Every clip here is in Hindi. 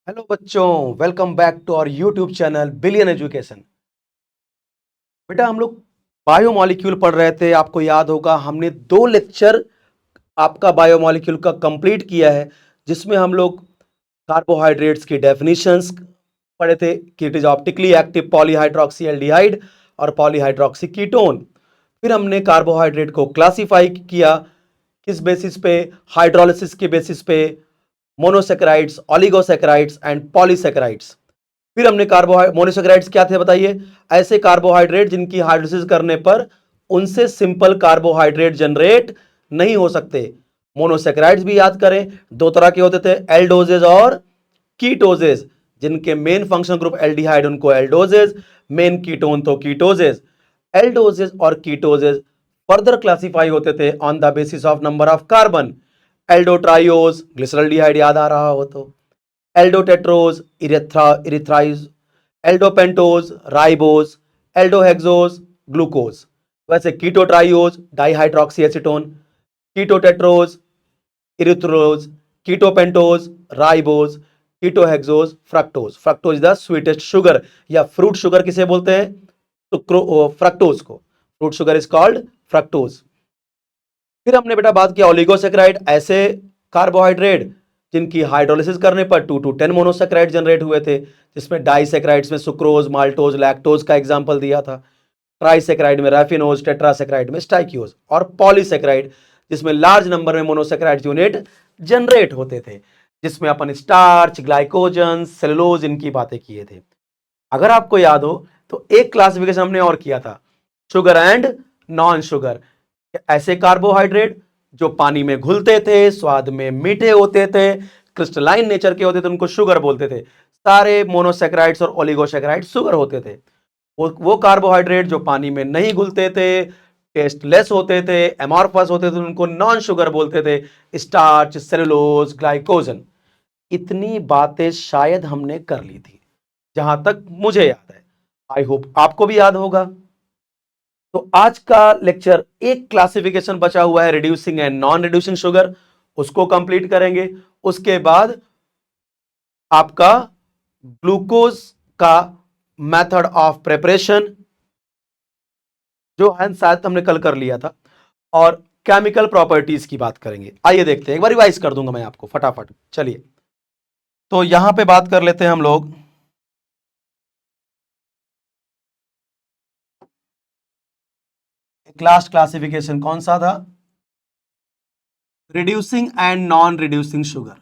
हेलो बच्चों, welcome back to our YouTube channel Billion Education. बेटा हम लोग बायोमॉलिक्यूल पढ़ रहे थे। आपको याद होगा हमने 2 लेक्चर आपका बायोमॉलिक्यूल का कंप्लीट किया है, जिसमें हम लोग कार्बोहाइड्रेट्स की डेफिनेशंस पढ़े थे कि it is optically active polyhydroxy aldehyde और पॉलीहाइड्रोक्सी कीटोन। फिर हमने कार्बोहाइड्रेट को क्लासिफाई किया, किस बेसिस पे? हाइड्रोलिसिस के बेसिस पे, मोनोसेकेराइड्स, ओलिगोसेकेराइड्स एंड पॉलीसेकेराइड्स। फिर हमने कार्बोहाइड्रेट, मोनोसेकेराइड्स क्या थे बताइए? ऐसे कार्बोहाइड्रेट जिनकी हाइड्रोलिसिस करने पर उनसे सिंपल कार्बोहाइड्रेट जनरेट नहीं हो सकते। मोनोसेकेराइड्स भी याद करें, 2 तरह के होते थे, एल्डोजेज और कीटोजेज। जिनके मेन फंक्शन ग्रुप एल्डिहाइड उनको एल्डोजेज, मेन कीटोन तो कीटोजेज। एल्डोजेज और कीटोजेज फर्दर क्लासिफाई होते थे on the basis of number of carbon. Aldotriose glyceraldehyde याद आ रहा हो तो, aldotetrose erythrose, aldopentose ribose, aldohexose glucose. वैसे ketotriose dihydroxy acetone, ketotetrose erythrose, ketopentose ribose, ketohexose fructose. Fructose is the sweetest sugar, या फ्रूट शुगर किसे बोलते हैं? तो फ्रक्टोज को fruit sugar is called fructose. फिर हमने बेटा बात किया ओलिगोसेकेराइड, ऐसे कार्बोहाइड्रेट जिनकी हाइड्रोलिसिस करने पर 2 to 10 मोनोसेकेराइड जनरेट हुए थे, जिसमें डाइसेकेराइड्स में सुक्रोज, माल्टोज, लैक्टोज का एग्जांपल दिया था। ट्राइसेकेराइड में रैफिनोज, टेट्रासेकेराइड में स्टाइकियोज, और पॉलीसेकेराइड जिसमें लार्ज नंबर में मोनोसेकेराइड यूनिट जनरेट होते थे, जिसमें अपन स्टार्च, ग्लाइकोजन, सेलुलोज इनकी बातें किए थे। अगर आपको याद हो तो एक क्लासिफिकेशन हमने और किया था, शुगर एंड नॉन शुगर। ऐसे कार्बोहाइड्रेट जो पानी में घुलते थे, स्वाद में मीठे होते थे, क्रिस्टलाइन नेचर के होते थे, उनको शुगर बोलते थे। सारे मोनोसेकेराइड्स और ओलिगोसेकेराइड्स शुगर होते थे। वो कार्बोहाइड्रेट जो पानी में नहीं घुलते थे, टेस्टलेस होते थे, एमॉर्फस होते थे, उनको नॉन शुगर बोलते थे। स्टार्च, सेलुलोज, ग्लाइकोजन, इतनी बातें शायद हमने कर ली थी, जहां तक मुझे याद है। आई होप आपको भी याद होगा। तो आज का लेक्चर एक क्लासिफिकेशन बचा हुआ है, reducing and non reducing sugar, उसको कंप्लीट करेंगे। उसके बाद आपका ग्लूकोज का मेथड ऑफ प्रिपरेशन, जो है शायद हमने कल कर लिया था, और केमिकल प्रॉपर्टीज की बात करेंगे। आइए देखते हैं, एक बार रिवाइज कर दूंगा मैं आपको फटाफट। चलिए, तो यहां पे बात कर लेते हैं हम लोग। लास्ट क्लासिफिकेशन कौन सा था? Reducing and non reducing sugar.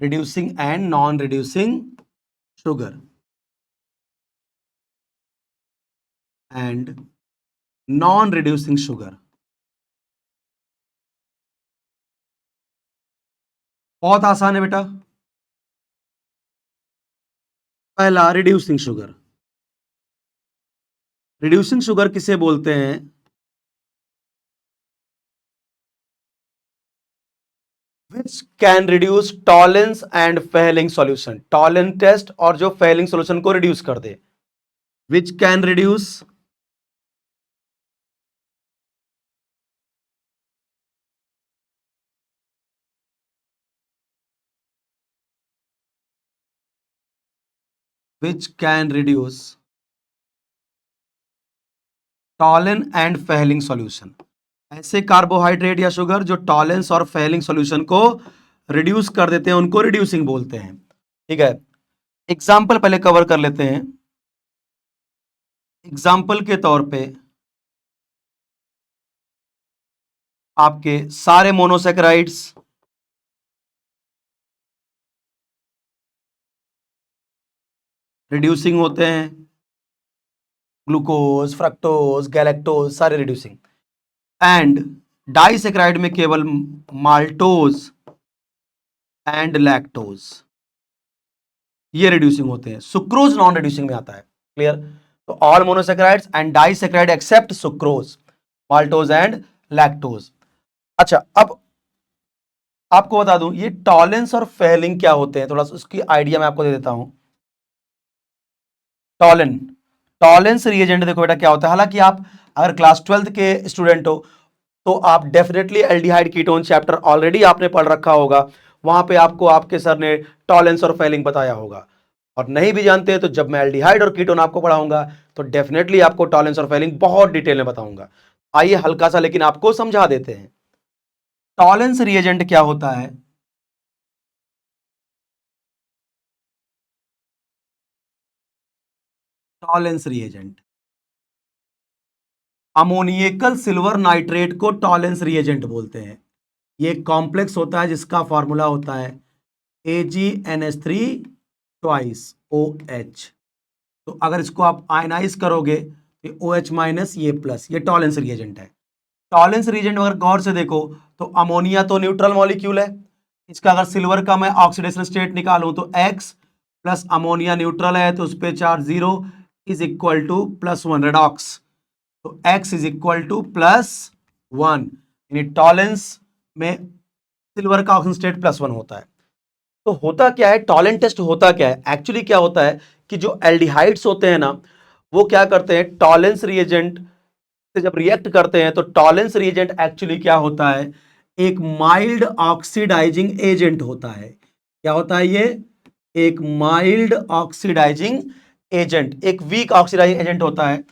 Reducing and non reducing sugar and non reducing sugar. बहुत आसान है बेटा। पहला रिड्यूसिंग शुगर। रिड्यूसिंग शुगर किसे बोलते हैं? Which can reduce Tollens and Fehling solution. Tollens test और जो फेलिंग सॉल्यूशन को रिड्यूस कर दे। Which can reduce which can reduce Tollen and Fehling solution. ऐसे कार्बोहाइड्रेट या शुगर जो टॉलेंस और फेलिंग सॉल्यूशन को रिड्यूस कर देते हैं, उनको रिड्यूसिंग बोलते हैं। ठीक है, एग्जाम्पल पहले कवर कर लेते हैं। एग्जाम्पल के तौर पे आपके सारे मोनोसेकेराइड्स रिड्यूसिंग होते हैं। ग्लूकोज, फ्रक्टोज, गैलेक्टोज सारे रिड्यूसिंग। एंड डाइसेकेराइड में केवल माल्टोज एंड लैक्टोज ये रिड्यूसिंग होते हैं। सुक्रोज नॉन रिड्यूसिंग में आता है। क्लियर? तो all monosaccharides and disaccharide except sucrose, maltose and lactose. अच्छा, अब आपको बता दूं ये टॉलेंस और फेलिंग क्या होते हैं, थोड़ा सा उसकी आइडिया मैं आपको दे देता हूं। टॉलेन टॉलेंस रिएजेंट देखो बेटा क्या होता है, हालांकि आप अगर क्लास 12th के स्टूडेंट हो तो आप definitely aldehyde ketone chapter already आपने पढ़ रखा होगा, वहां पे आपको आपके सर ने टॉलेंस और फेलिंग बताया होगा। और नहीं भी जानते तो जब मैं एल्डिहाइड और कीटोन आपको पढ़ाऊंगा तो डेफिनेटली आपको टॉलेंस और फेलिंग बहुत डिटेल में बताऊंगा। आइए हल्का सा लेकिन आपको समझा देते हैं। टॉलेंस रिएजेंट क्या होता है? टॉलेंस रिएजेंट अमोनियकल सिल्वर नाइट्रेट को टॉलेंस रिएजेंट बोलते हैं। ये एक कॉम्प्लेक्स होता है जिसका फॉर्मूला होता है AgNH3 ट्वाइस OH। तो अगर इसको आप आयनाइज करोगे तो OH माइनस ये प्लस, ये टॉलेंस रिएजेंट है। टॉलेंस रिएजेंट अगर गौर से देखो तो अमोनिया तो न्यूट्रल मॉलिक्यूल है, इसका अगर सिल्वर का मैं ऑक्सीडेशन स्टेट निकालूं तो X प्लस अमोनिया न्यूट्रल है तो उस पर charge 0 is equal to +1 redox, तो X इज इक्वल टू +1, यानी टॉलेंस में सिल्वर का ऑक्सीजन स्टेट +1 होता है। तो होता क्या है, टॉलेंट टेस्ट होता क्या है, एक्चुअली क्या होता है कि जो एल्डिहाइड्स होते हैं ना वो क्या करते हैं, टॉलेंस रिएजेंट से जब रिएक्ट करते हैं तो टॉलेंस रिएजेंट एक्चुअली क्या होता है, एक माइल्ड ऑक्सीडाइजिंग एजेंट होता है। क्या होता है ये? एक माइल्ड ऑक्सीडाइजिंग एजेंट, एक वीक ऑक्सीडाइजिंग एजेंट होता है।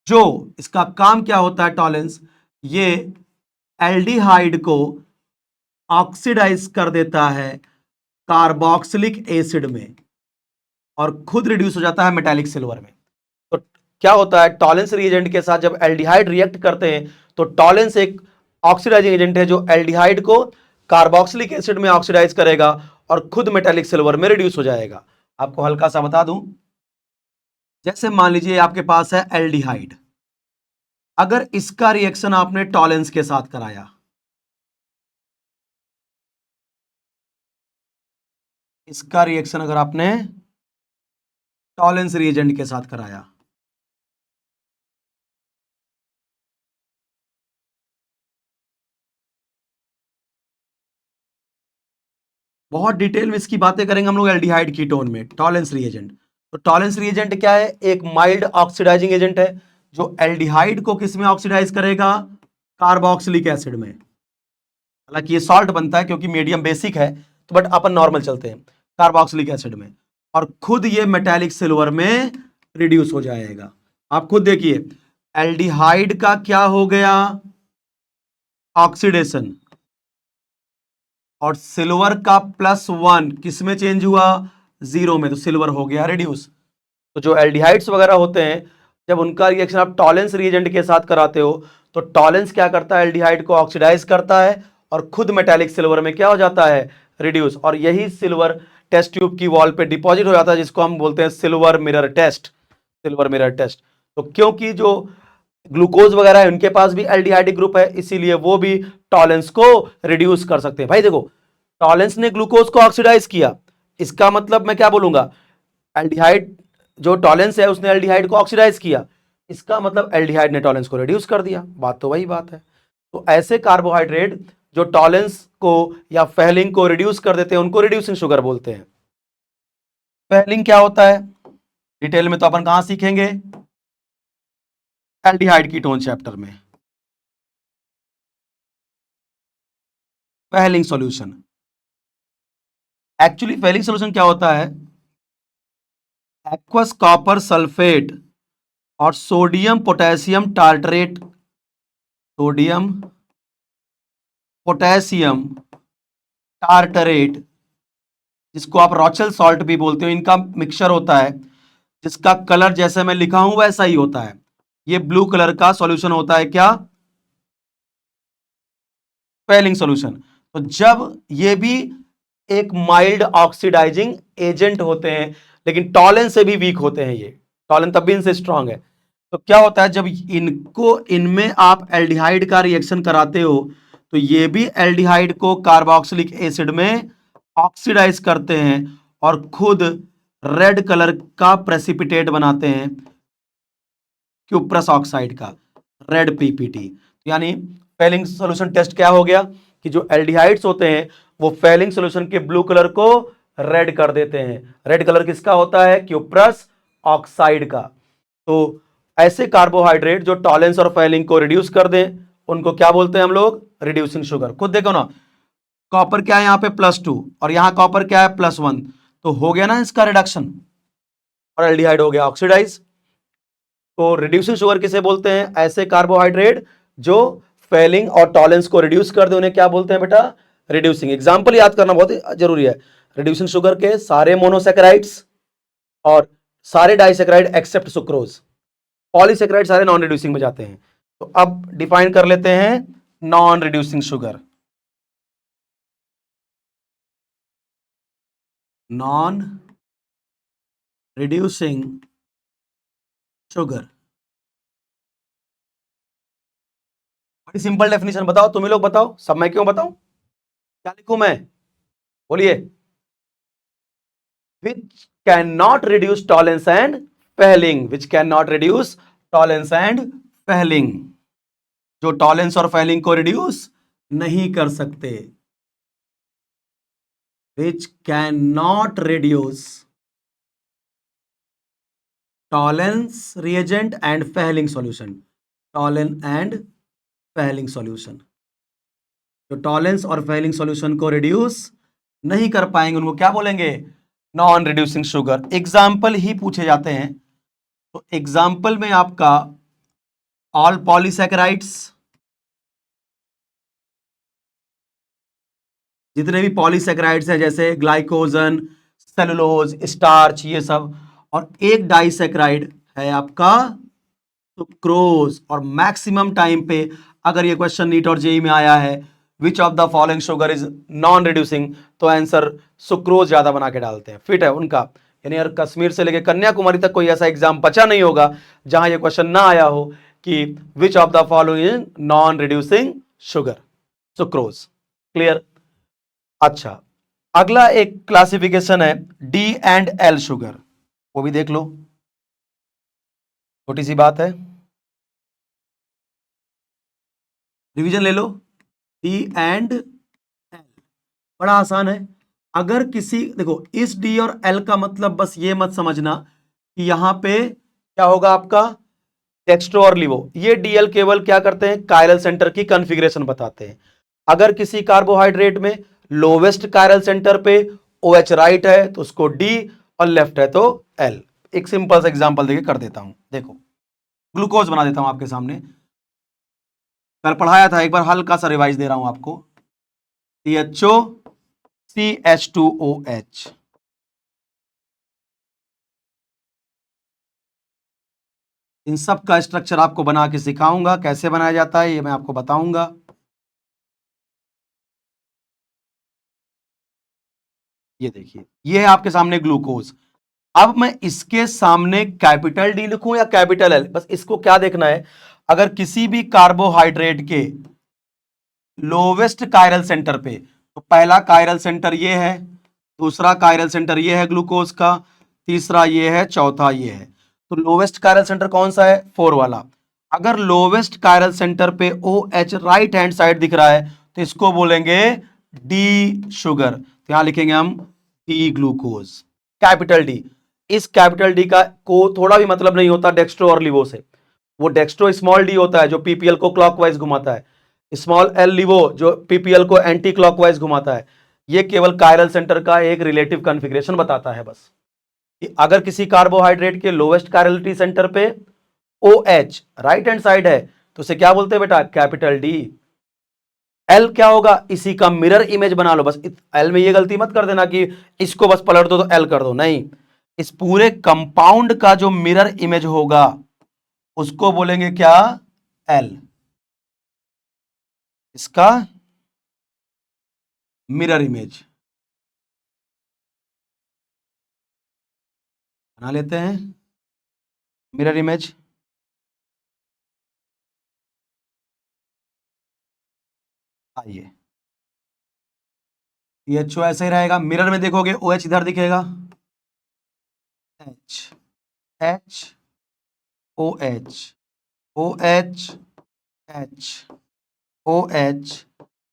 जो इसका काम क्या होता है, टॉलेंस ये एल्डिहाइड को ऑक्सीडाइज कर देता है कार्बोक्सिलिक एसिड में और खुद रिड्यूस हो जाता है मेटालिक सिल्वर में। तो क्या होता है, टॉलेंस रिएजेंट के साथ जब एल्डिहाइड रिएक्ट करते हैं तो टॉलेंस एक ऑक्सीडाइजिंग एजेंट है जो एल्डिहाइड को कार्बोक्सिलिक एसिड में ऑक्सीडाइज करेगा और खुद मेटालिक सिल्वर में रिड्यूस हो जाएगा। आपको हल्का सा बता दूं, जैसे मान लीजिए आपके पास है एल्डिहाइड, अगर इसका रिएक्शन आपने टॉलेंस के साथ कराया, इसका रिएक्शन अगर आपने टॉलेंस रिएजेंट के साथ कराया, बहुत डिटेल में इसकी बातें करेंगे हम लोग एल्डिहाइड कीटोन में। टॉलेंस रिएजेंट, तो टॉलेंस रिएजेंट क्या है, एक माइल्ड ऑक्सीडाइजिंग एजेंट है जो एल्डिहाइड को किस में ऑक्सीडाइज करेगा, कार्बोक्सिलिक एसिड में। हालांकि ये सॉल्ट बनता है क्योंकि मीडियम बेसिक है, तो बट अपन नॉर्मल चलते हैं, कार्बोक्सिलिक एसिड में, और खुद ये मेटालिक सिल्वर में रिड्यूस हो जाएगा। आप खुद देखिए एल्डिहाइड का क्या हो गया, ऑक्सीडेशन, और सिल्वर का +1 किस में चेंज हुआ, 0 में, तो सिल्वर हो गया रिड्यूस। तो जो एल्डिहाइड्स वगैरह होते हैं जब उनका रिएक्शन आप टॉलेंस रिएजेंट के साथ कराते हो तो टॉलेंस क्या करता है, एल्डिहाइड को ऑक्सीडाइज करता है और खुद मेटालिक सिल्वर में क्या हो जाता है, रिड्यूस, और यही सिल्वर टेस्ट ट्यूब की वॉल पे डिपॉजिट हो जाता है जिसको हम बोलते हैं silver mirror test. Silver mirror test, तो क्योंकि जो ग्लूकोज वगैरह है उनके पास भी एल्डिहाइडिक ग्रुप है इसीलिए वो भी टॉलेंस को रिड्यूस कर सकते हैं। भाई देखो, टॉलेंस ने ग्लूकोज को ऑक्सीडाइज किया, इसका मतलब मैं क्या बोलूंगा, एल्डिहाइड जो टॉलेंस है उसने एल्डिहाइड को ऑक्सीडाइज किया, इसका मतलब एल्डिहाइड ने टॉलेंस को रिड्यूस कर दिया। बात तो वही बात है। तो ऐसे कार्बोहाइड्रेट जो टॉलेंस को या फेलिंग को रिड्यूस कर देते हैं उनको रिड्यूसिंग शुगर बोलते हैं। फेलिंग क्या होता है डिटेल में तो अपन कहां सीखेंगे, एल्डिहाइड कीटोन चैप्टर में। Fehling solution, actually Fehling solution क्या होता है, एक्वस कॉपर सल्फेट और sodium potassium tartrate, sodium potassium tartrate जिसको आप रॉचेल सॉल्ट भी बोलते हो, इनका मिक्सचर होता है जिसका कलर जैसे मैं लिखा हूं वैसा ही होता है। ये ब्लू कलर का सॉल्यूशन होता है क्या, फेलिंग सॉल्यूशन। तो जब ये भी एक माइल्ड ऑक्सीडाइजिंग एजेंट होते हैं लेकिन टॉलेंस से भी वीक होते हैं, ये टॉलेंस तब भी इनसे स्ट्रांग है। तो क्या होता है जब इनको इनमें आप एल्डिहाइड का रिएक्शन कराते हो तो ये भी एल्डिहाइड को कार्बोक्सिलिक एसिड में ऑक्सीडाइज करते हैं और खुद रेड कलर का प्रेसिपिटेट बनाते हैं, क्यूप्रस ऑक्साइड का, रेड पीपीटी। यानी फेलिंग सॉल्यूशन टेस्ट क्या हो गया कि जो एल्डिहाइड्स होते हैं वो फेलिंग सॉल्यूशन के ब्लू कलर को रेड कर देते हैं। रेड कलर किसका होता है? क्यूप्रस ऑक्साइड का। तो ऐसे कार्बोहाइड्रेट जो टॉलेंस और फेलिंग को रिड्यूस कर दें उनको क्या बोलते हैं हम लोग? Reducing sugar. खुद देखो ना, कॉपर क्या है यहां पे +2 और यहां कॉपर क्या है +1, तो हो गया ना इसका रिडक्शन और एल्डिहाइड हो गया ऑक्सीडाइज। तो रिड्यूसिंग शुगर किसे बोलते हैं? ऐसे कार्बोहाइड्रेट जो फेलिंग और टॉलेंस को रिड्यूस कर दे उन्हें क्या बोलते हैं बेटा? रिड्यूसिंग। एग्जांपल याद करना बहुत जरूरी है। रिड्यूसिंग शुगर के सारे मोनोसैकेराइड्स और सारे डाइसैकेराइड एक्सेप्ट सुक्रोज, पॉलीसैकेराइड सारे नॉन रिड्यूसिंग में जाते हैं। तो अब डिफाइन कर लेते हैं non reducing sugar. Non reducing sugar, बड़ी सिंपल डेफिनेशन बताओ, तुम ही लोग बताओ, सब मैं क्यों बताऊं? क्या लिखूं मैं? बोलिए। which cannot reduce tolerance and failing, which cannot reduce tolerance and failing, जो टॉलेंस और फेलिंग को रिड्यूस नहीं कर सकते। which cannot reduce tolerance reagent and failing solution, tolerance and failing solution, जो टॉलेंस और फेलिंग सॉल्यूशन को रिड्यूस नहीं कर पाएंगे उनको क्या बोलेंगे? Non reducing sugar. एग्जाम्पल ही पूछे जाते हैं, तो एग्जाम्पल में आपका ऑल पॉलीसैकेराइड्स, जितने भी पॉलीसैकेराइड्स हैं जैसे ग्लाइकोजन, सेलुलोज, स्टार्च, ये सब, और एक डाइसैकेराइड है आपका सुक्रोज। और मैक्सिमम टाइम पे अगर ये क्वेश्चन नीट और जेई में आया है which of the following sugar is non reducing, तो आंसर सुक्रोज ज्यादा बना के डालते हैं। फिट है उनका। यानी यार कश्मीर से लेकर कन्याकुमारी तक कोई ऐसा एग्जाम बचा नहीं होगा जहां ये क्वेश्चन ना आया हो कि which of the following non reducing sugar, sucrose. Clear? अच्छा, अगला एक क्लासिफिकेशन है डी एंड एल शुगर, वो भी देख लो, छोटी सी बात है, रिवीजन ले लो। डी एंड एल बड़ा आसान है। अगर किसी, देखो इस डी और एल का मतलब बस ये मत समझना कि यहां पे क्या होगा आपका डेक्स्ट्रो और लिवो, ये डीएल केवल क्या करते हैं? कायरल सेंटर की कॉन्फ़िगरेशन बताते हैं। अगर किसी कार्बोहाइड्रेट में लोवेस्ट कायरल सेंटर पे OH राइट है तो उसको डी और लेफ्ट है तो एल। एक सिंपल सा एग्जांपल देके कर देता हूं, देखो ग्लूकोज बना देता हूं आपके सामने। कल पढ़ाया था, एक बार हल्का सा रिवाइज दे रहा हूं आपको। CHO CH2OH, इन सब का स्ट्रक्चर आपको बना के सिखाऊंगा, कैसे बनाया जाता है ये मैं आपको बताऊंगा। ये देखिए, ये है आपके सामने ग्लूकोज। अब मैं इसके सामने कैपिटल डी लिखूं या कैपिटल एल, बस इसको क्या देखना है, अगर किसी भी कार्बोहाइड्रेट के लोवेस्ट कायरल सेंटर पे, तो पहला कायरल सेंटर ये है, दूसरा कायरल सेंटर ये है ग्लूकोज का, तीसरा ये है, चौथा ये है। तो लोवेस्ट कायरल सेंटर कौन सा है? 4 वाला। अगर लोवेस्ट कायरल सेंटर पे OH राइट हैंड साइड दिख रहा है तो इसको बोलेंगे डी शुगर, तो यहां लिखेंगे हम डी ग्लूकोज, कैपिटल डी। इस कैपिटल डी का को थोड़ा भी मतलब नहीं होता डेक्स्ट्रो और लिवो से। वो डेक्स्ट्रो स्मॉल डी होता है जो पीपीएल को क्लॉकवाइज घुमाता है, स्मॉल एल लिवो जो पीपीएल को एंटी क्लॉकवाइज घुमाता है। ये केवल कायरल सेंटर का एक रिलेटिव कॉन्फ़िगरेशन बताता है बस, कि अगर किसी कार्बोहाइड्रेट के लोवेस्ट कायरलिटी सेंटर पे OH राइट हैंड साइड है तो उसे क्या बोलते हैं बेटा? Capital D. एल क्या होगा? इसी का मिरर इमेज बना लो बस। एल में ये गलती मत कर देना कि इसको बस पलट दो तो एल कर दो, नहीं, इस पूरे कंपाउंड का जो मिरर इमेज होगा उसको बोलेंगे क्या? एल। इसका मिरर इमेज बना लेते हैं, मिरर इमेज। आइए, CHO ऐसे ही रहेगा, मिरर में देखोगे OH इधर दिखेगा, H H OH OH H OH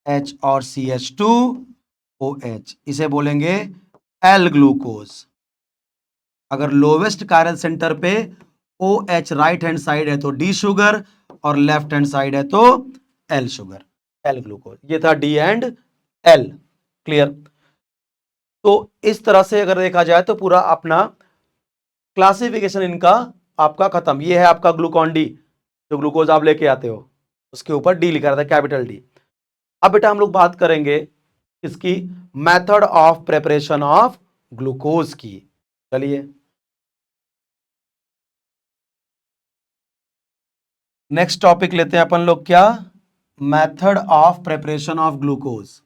H और CH2 OH, इसे बोलेंगे एल ग्लूकोज। अगर लोवेस्ट कायरल सेंटर पे OH राइट हैंड साइड है तो डी शुगर, और लेफ्ट हैंड साइड है तो एल शुगर, एल ग्लूकोज। ये था डी एंड एल। क्लियर? तो इस तरह से अगर देखा जाए तो पूरा अपना क्लासिफिकेशन इनका आपका खत्म। ये है आपका ग्लूकॉन डी, जो ग्लूकोज आप लेके आते हो, उसके ऊपर डी लिखा रहता है, कैपिटल डी। अब बेटा हम लोग बात करेंगे इसकी method of preparation of glucose की। चलिए नेक्स्ट टॉपिक लेते हैं अपन लोग, क्या? Method of preparation of glucose.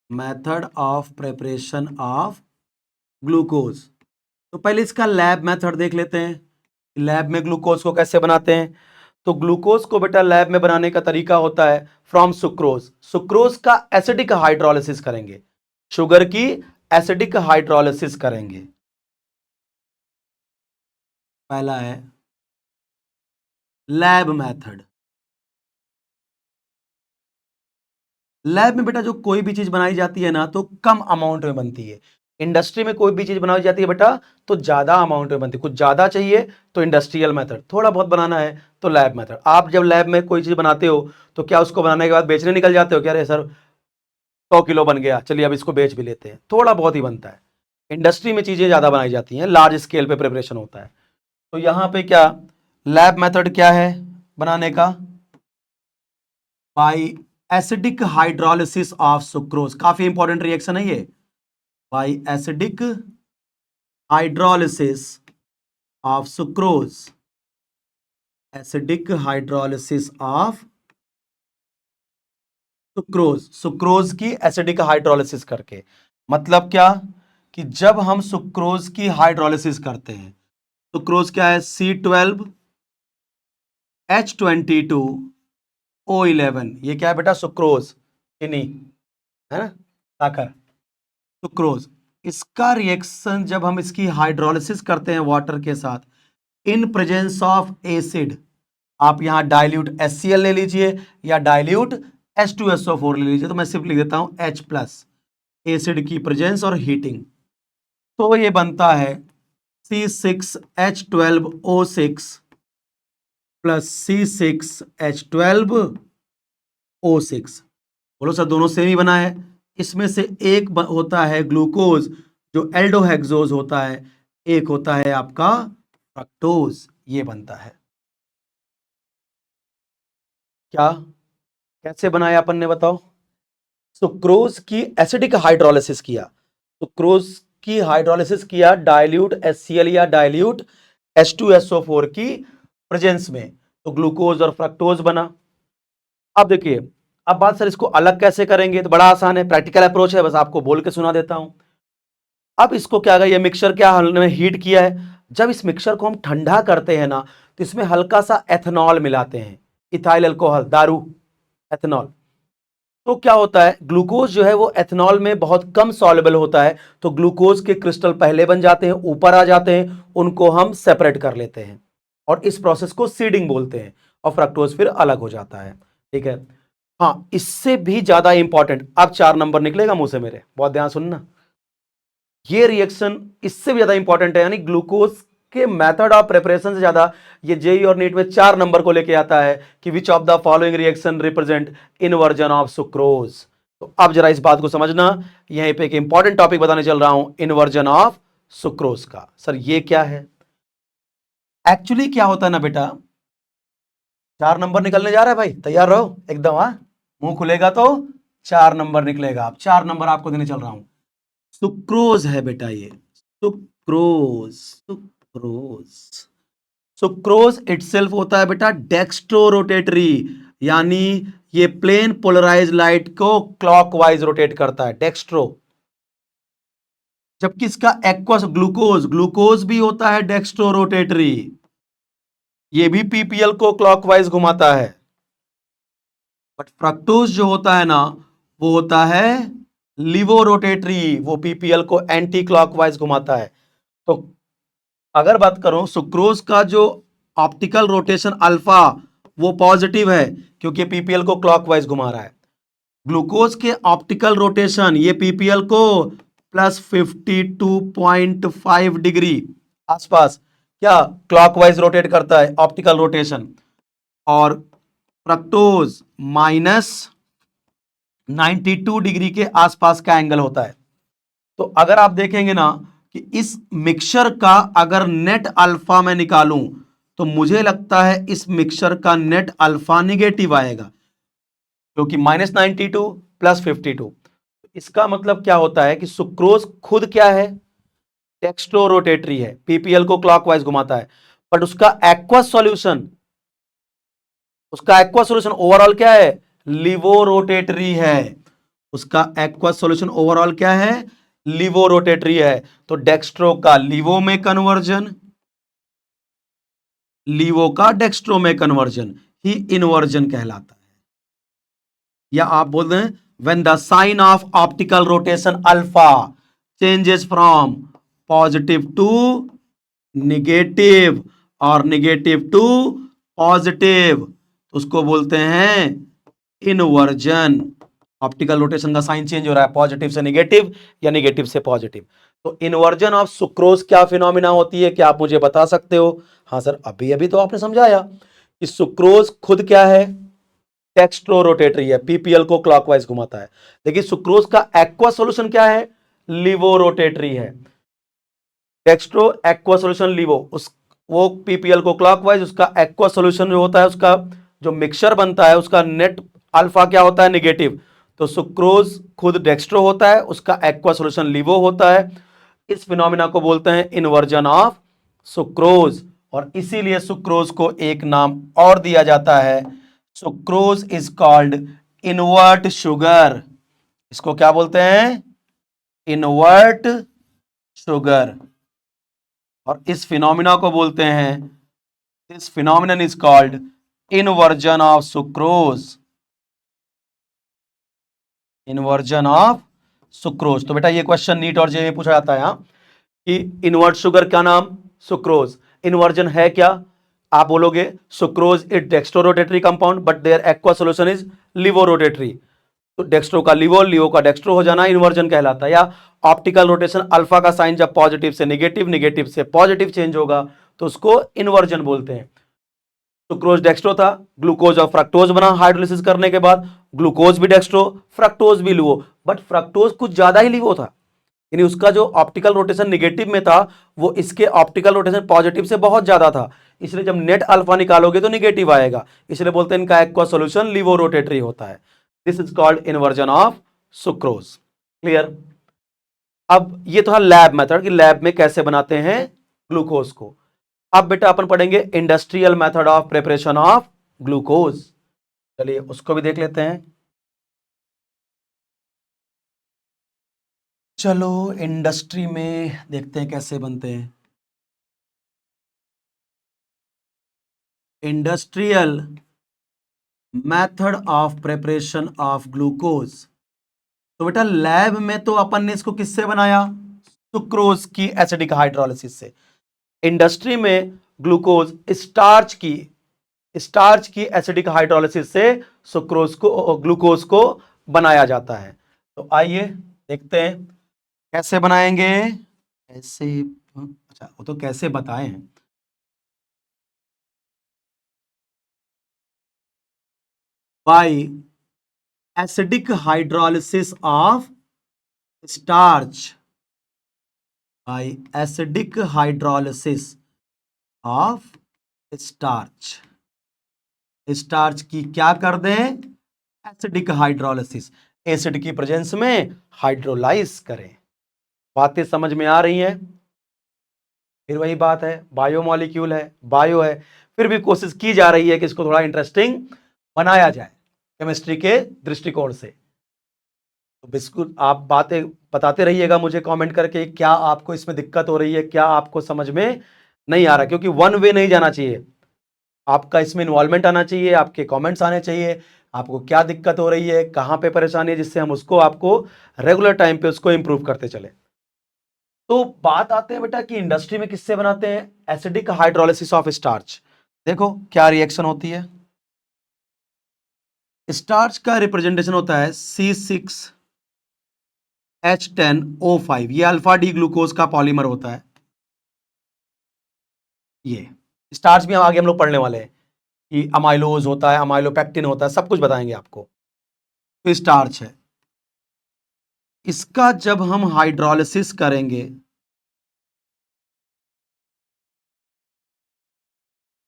Method of preparation of glucose. तो पहले इसका लैब मेथड देख लेते हैं, लैब में ग्लूकोज को कैसे बनाते हैं। तो ग्लूकोज को बेटा लैब में बनाने का तरीका होता है फ्रॉम सुक्रोज। सुक्रोज का एसिडिक हाइड्रोलिसिस करेंगे, शुगर की एसिडिक हाइड्रोलिसिस करेंगे। पहला है लैब मेथड। लैब में बेटा जो कोई भी चीज बनाई जाती है ना तो कम अमाउंट में बनती है। इंडस्ट्री में कोई भी चीज बनाई जाती है बेटा तो ज्यादा अमाउंट में बनती है। कुछ ज्यादा चाहिए तो इंडस्ट्रियल मेथड, थोड़ा बहुत बनाना है तो लैब मेथड। आप जब लैब में कोई चीज बनाते हो तो क्या उसको बनाने के बाद बेचने निकल जाते हो? क्या अरे सर 100 किलो बन गया, चलिए अब इसको बेच भी लेते हैं, थोड़ा बहुत ही बनता है। इंडस्ट्री में चीजें ज्यादा बनाई जाती हैं, लार्ज स्केल पे प्रिपरेशन होता है। तो यहां पे क्या लैब मेथड क्या है बनाने का? By acidic hydrolysis of sucrose. काफी इंपॉर्टेंट रिएक्शन है ये। By acidic hydrolysis of sucrose, acidic hydrolysis of sucrose, sucrose की एसिडिक हाइड्रोलिसिस करके। मतलब क्या कि जब हम सुक्रोज की हाइड्रोलिसिस करते हैं, सुक्रोज क्या है? C12H22O11, ये क्या है बेटा? सुक्रोज, चीनी है ना, साकर, सुक्रोज। इसका रिएक्शन जब हम इसकी हाइड्रोलिसिस करते हैं वाटर के साथ इन प्रेजेंस ऑफ एसिड, आप यहां डाइल्यूट HCl ले लीजिए या डाइल्यूट H2SO4 ले लीजिए, तो मैं सिर्फ लिख देता हूं H+, एसिड की प्रेजेंस और हीटिंग। तो ये बनता है C6H12O6 प्लस C6H12O6। बोलो सर दोनों सेम ही बना है। इसमें से एक होता है ग्लूकोज जो एल्डोहेक्सोज होता है, एक होता है आपका फ्रक्टोज, ये बनता है। क्या कैसे बनाया अपन ने बताओ? सुक्रोज की एसिडिक हाइड्रोलिसिस किया, सुक्रोज की हाइड्रोलिसिस किया डाइल्यूट HCl या डाइल्यूट H2SO4 की प्रेजेंस में, तो ग्लूकोज और फ्रक्टोज बना। अब देखिए, अब बात सर इसको अलग कैसे करेंगे? तो बड़ा आसान है, प्रैक्टिकल अप्रोच है, बस आपको बोल के सुना देता हूं। अब इसको क्या, ये मिक्सचर क्या हमने हीट किया है, जब इस मिक्सचर को हम ठंडा करते हैं ना तो इसमें हल्का सा एथेनॉल मिलाते हैं, इथाइल अल्कोहल, दारू, एथेनॉल। तो क्या होता है, ग्लूकोज जो है वो एथेनॉल में बहुत कम सॉल्युबल होता है, तो ग्लूकोज के क्रिस्टल पहले बन जाते हैं, ऊपर आ जाते हैं, उनको हम सेपरेट कर लेते हैं और इस प्रोसेस को सीडिंग बोलते हैं, और फ्रक्टोज फिर अलग हो जाता है। ठीक है, हाँ इससे भी ज्यादा इंपॉर्टेंट, अब 4 नंबर निकलेगा मुंह से मेरे, बहुत ध्यान सुनना। ये रिएक्शन इससे भी ज्यादा इंपॉर्टेंट है, यानी ग्लूकोज के मेथड ऑफ प्रिपरेशन से ज्यादा ये जेई और नीट में 4 नंबर को लेके आता है कि which of the following reaction represent inversion of sucrose. तो अब जरा इस बात को समझना, यहीं पे एक इंपॉर्टेंट टॉपिक बताने चल रहा हूं, इनवर्जन ऑफ सुक्रोज का। सर ये क्या है? एक्चुअली क्या होता है ना बेटा, 4 नंबर निकलने जा रहा है भाई, तैयार रहो एकदम। हाँ, मुंह खुलेगा तो 4 नंबर निकलेगा। अब 4 नंबर आपको देने चल रहा हूं। सुक्रोज है बेटा, ये सुक्रोज, सुक्रोज, सुक्रोज इटसेल्फ होता है बेटा डेक्स्ट्रो रोटेटरी, यानी ये प्लेन पोलराइज लाइट को क्लॉकवाइज रोटेट करता है, डेक्स्ट्रो। जबकि इसका एक्वस ग्लूकोज, ग्लूकोज भी होता है डेक्स्ट्रो रोटेटरी, ये भी पीपीएल को क्लॉकवाइज घुमाता है। बट फ्रक्टोज जो होता है ना वो होता है लिवो रोटेटरी, वो पीपीएल को एंटी क्लॉकवाइज घुमाता है। तो अगर बात करूं सुक्रोज का जो ऑप्टिकल रोटेशन अल्फा, वो पॉजिटिव है क्योंकि पीपीएल को क्लॉकवाइज घुमा रहा है। ग्लूकोज के ऑप्टिकल रोटेशन, ये पीपीएल को प्लस 52.5 डिग्री आसपास क्या क्लॉकवाइज रोटेट करता है, ऑप्टिकल रोटेशन। और फ्रक्टोज माइनस 92 डिग्री के आसपास का एंगल होता है। तो अगर आप देखेंगे ना कि इस मिक्सचर का अगर नेट अल्फा मैं निकालूं तो मुझे लगता है इस मिक्सचर का नेट अल्फा निगेटिव आएगा, क्योंकि -92 प्लस 52। इसका मतलब क्या होता है कि सुक्रोज खुद क्या है, डेक्स्ट्रो रोटेटरी है, पीपीएल को क्लॉकवाइज घुमाता है, बट उसका एक्वा सॉल्यूशन ओवरऑल क्या है, लिवो रोटेटरी है। उसका एक्वा सॉल्यूशन ओवरऑल क्या है, लिवो रोटेटरी है। तो डेक्स्ट्रो का लिवो में कन्वर्जन, लिवो का डेक्स्ट्रो में कन्वर्जन ही इनवर्जन कहलाता है। या आप बोल रहे हैं when the sign of optical rotation alpha changes from positive to negative और निगेटिव टू पॉजिटिव, उसको बोलते हैं इनवर्जन। ऑप्टिकल रोटेशन का साइन चेंज हो रहा है पॉजिटिव से निगेटिव या निगेटिव से पॉजिटिव। तो इनवर्जन ऑफ सुक्रोज क्या फिनोमिना होती है, क्या आप मुझे बता सकते हो? हाँ सर, अभी अभी तो आपने समझाया कि सुक्रोज खुद क्या है, डेक्स्ट्रो रोटेटरी है, पीपीएल को क्लॉकवाइज घुमाता है। देखिए सुक्रोज का एक्वा सॉल्यूशन क्या है, लिवो रोटेटरी है। डेक्स्ट्रो एक्वा सॉल्यूशन लिवो, उस वो पीपीएल को क्लॉकवाइज, उसका एक्वा सॉल्यूशन जो होता है, उसका जो मिक्सचर बनता है उसका नेट अल्फा क्या होता है, नेगेटिव। तो सुक्रोज खुद डेक्स्ट्रो होता है, उसका एक्वा सॉल्यूशन लिवो होता है। इस फिनोमिना को बोलते हैं इन्वर्जन ऑफ सुक्रोज। और इसीलिए सुक्रोज को एक नाम और दिया जाता है, sucrose is called invert sugar. इसको क्या बोलते हैं, इनवर्ट शुगर। और इस फिनोमिना को बोलते हैं, this phenomenon is called inversion of sucrose, inversion of sucrose. तो बेटा ये क्वेश्चन नीट और जे में पूछा जाता है यहां कि इनवर्ट शुगर का नाम सुक्रोज, इन्वर्जन है क्या? आप बोलोगे sucrose is dextro rotatory compound but their aqua solution is laevo rotatory. तो डेक्स्ट्रो का लिवो, लिवो का डेक्स्ट्रो हो जाना इन्वर्जन कहलाता है। या ऑप्टिकल रोटेशन अल्फा का साइन जब पॉजिटिव से निगेटिव, निगेटिव से पॉजिटिव चेंज होगा तो उसको इन्वर्जन बोलते हैं। सुक्रोज डेक्स्ट्रो था, ग्लूकोज और फ्रक्टोज बना हाइड्रोलिसिस करने के बाद, ग्लूकोज भी डेक्स्ट्रो, फ्रक्टोज भी लिवो, बट फ्रक्टोज कुछ ज्यादा ही लिवो था, यानी उसका जो ऑप्टिकल रोटेशन निगेटिव में था वो इसके ऑप्टिकल रोटेशन पॉजिटिव से बहुत ज्यादा था, इसलिए जब नेट अल्फा निकालोगे तो निगेटिव आएगा, इसलिए बोलते हैं इनका एक्वा सॉल्यूशन लिवो रोटेटरी होता है। This is called inversion of sucrose. Clear? अब ये तो है लैब मेथड कि लैब में कैसे बनाते हैं ग्लूकोज को। अब बेटा अपन पढ़ेंगे industrial method of preparation of glucose. चलिए उसको भी देख लेते हैं। चलो इंडस्ट्री में देखते हैं कैसे बनते हैं। Industrial method of preparation of glucose. तो बेटा लैब में तो अपन ने इसको किससे बनाया, सुक्रोज की एसिडिक हाइड्रोलिसिस से। इंडस्ट्री में ग्लूकोज स्टार्च की एसिडिक हाइड्रोलिसिस से सुक्रोज को, ग्लूकोज को बनाया जाता है। तो आइए देखते हैं कैसे बनाएंगे। ऐसे, अच्छा वो तो कैसे बताए हैं। By acidic hydrolysis of starch, by acidic hydrolysis of starch, starch की क्या कर दें, एसिडिक हाइड्रोलिसिस, एसिड की प्रेजेंस में हाइड्रोलाइज करें। बातें समझ में आ रही हैं? फिर वही बात है, बायोमॉलिक्यूल है, बायो है, फिर भी कोशिश की जा रही है कि इसको थोड़ा इंटरेस्टिंग बनाया जाए केमिस्ट्री के दृष्टिकोण से। तो बिल्कुल आप बातें बताते रहिएगा मुझे कमेंट करके, क्या आपको इसमें दिक्कत हो रही है, क्या आपको समझ में नहीं आ रहा, क्योंकि वन वे नहीं जाना चाहिए, आपका इसमें इन्वॉल्वमेंट आना चाहिए, आपके कमेंट्स आने चाहिए, आपको क्या दिक्कत हो रही है, कहां पे परेशानी है, जिससे हम उसको आपको रेगुलर टाइम पे उसको इंप्रूव करते चले। तो बात आते हैं बेटा कि इंडस्ट्री में किससे बनाते हैं, एसिडिक हाइड्रोलिसिस ऑफ स्टार्च। देखो क्या रिएक्शन होती है। स्टार्च का रिप्रेजेंटेशन होता है C6H10O5, ये अल्फा डी ग्लूकोज का पॉलीमर होता है। ये स्टार्च भी आगे हम लोग पढ़ने वाले हैं कि अमाइलोज होता है, अमाइलोपेक्टिन होता है, सब कुछ बताएंगे आपको। तो स्टार्च है, इसका जब हम हाइड्रोलिसिस करेंगे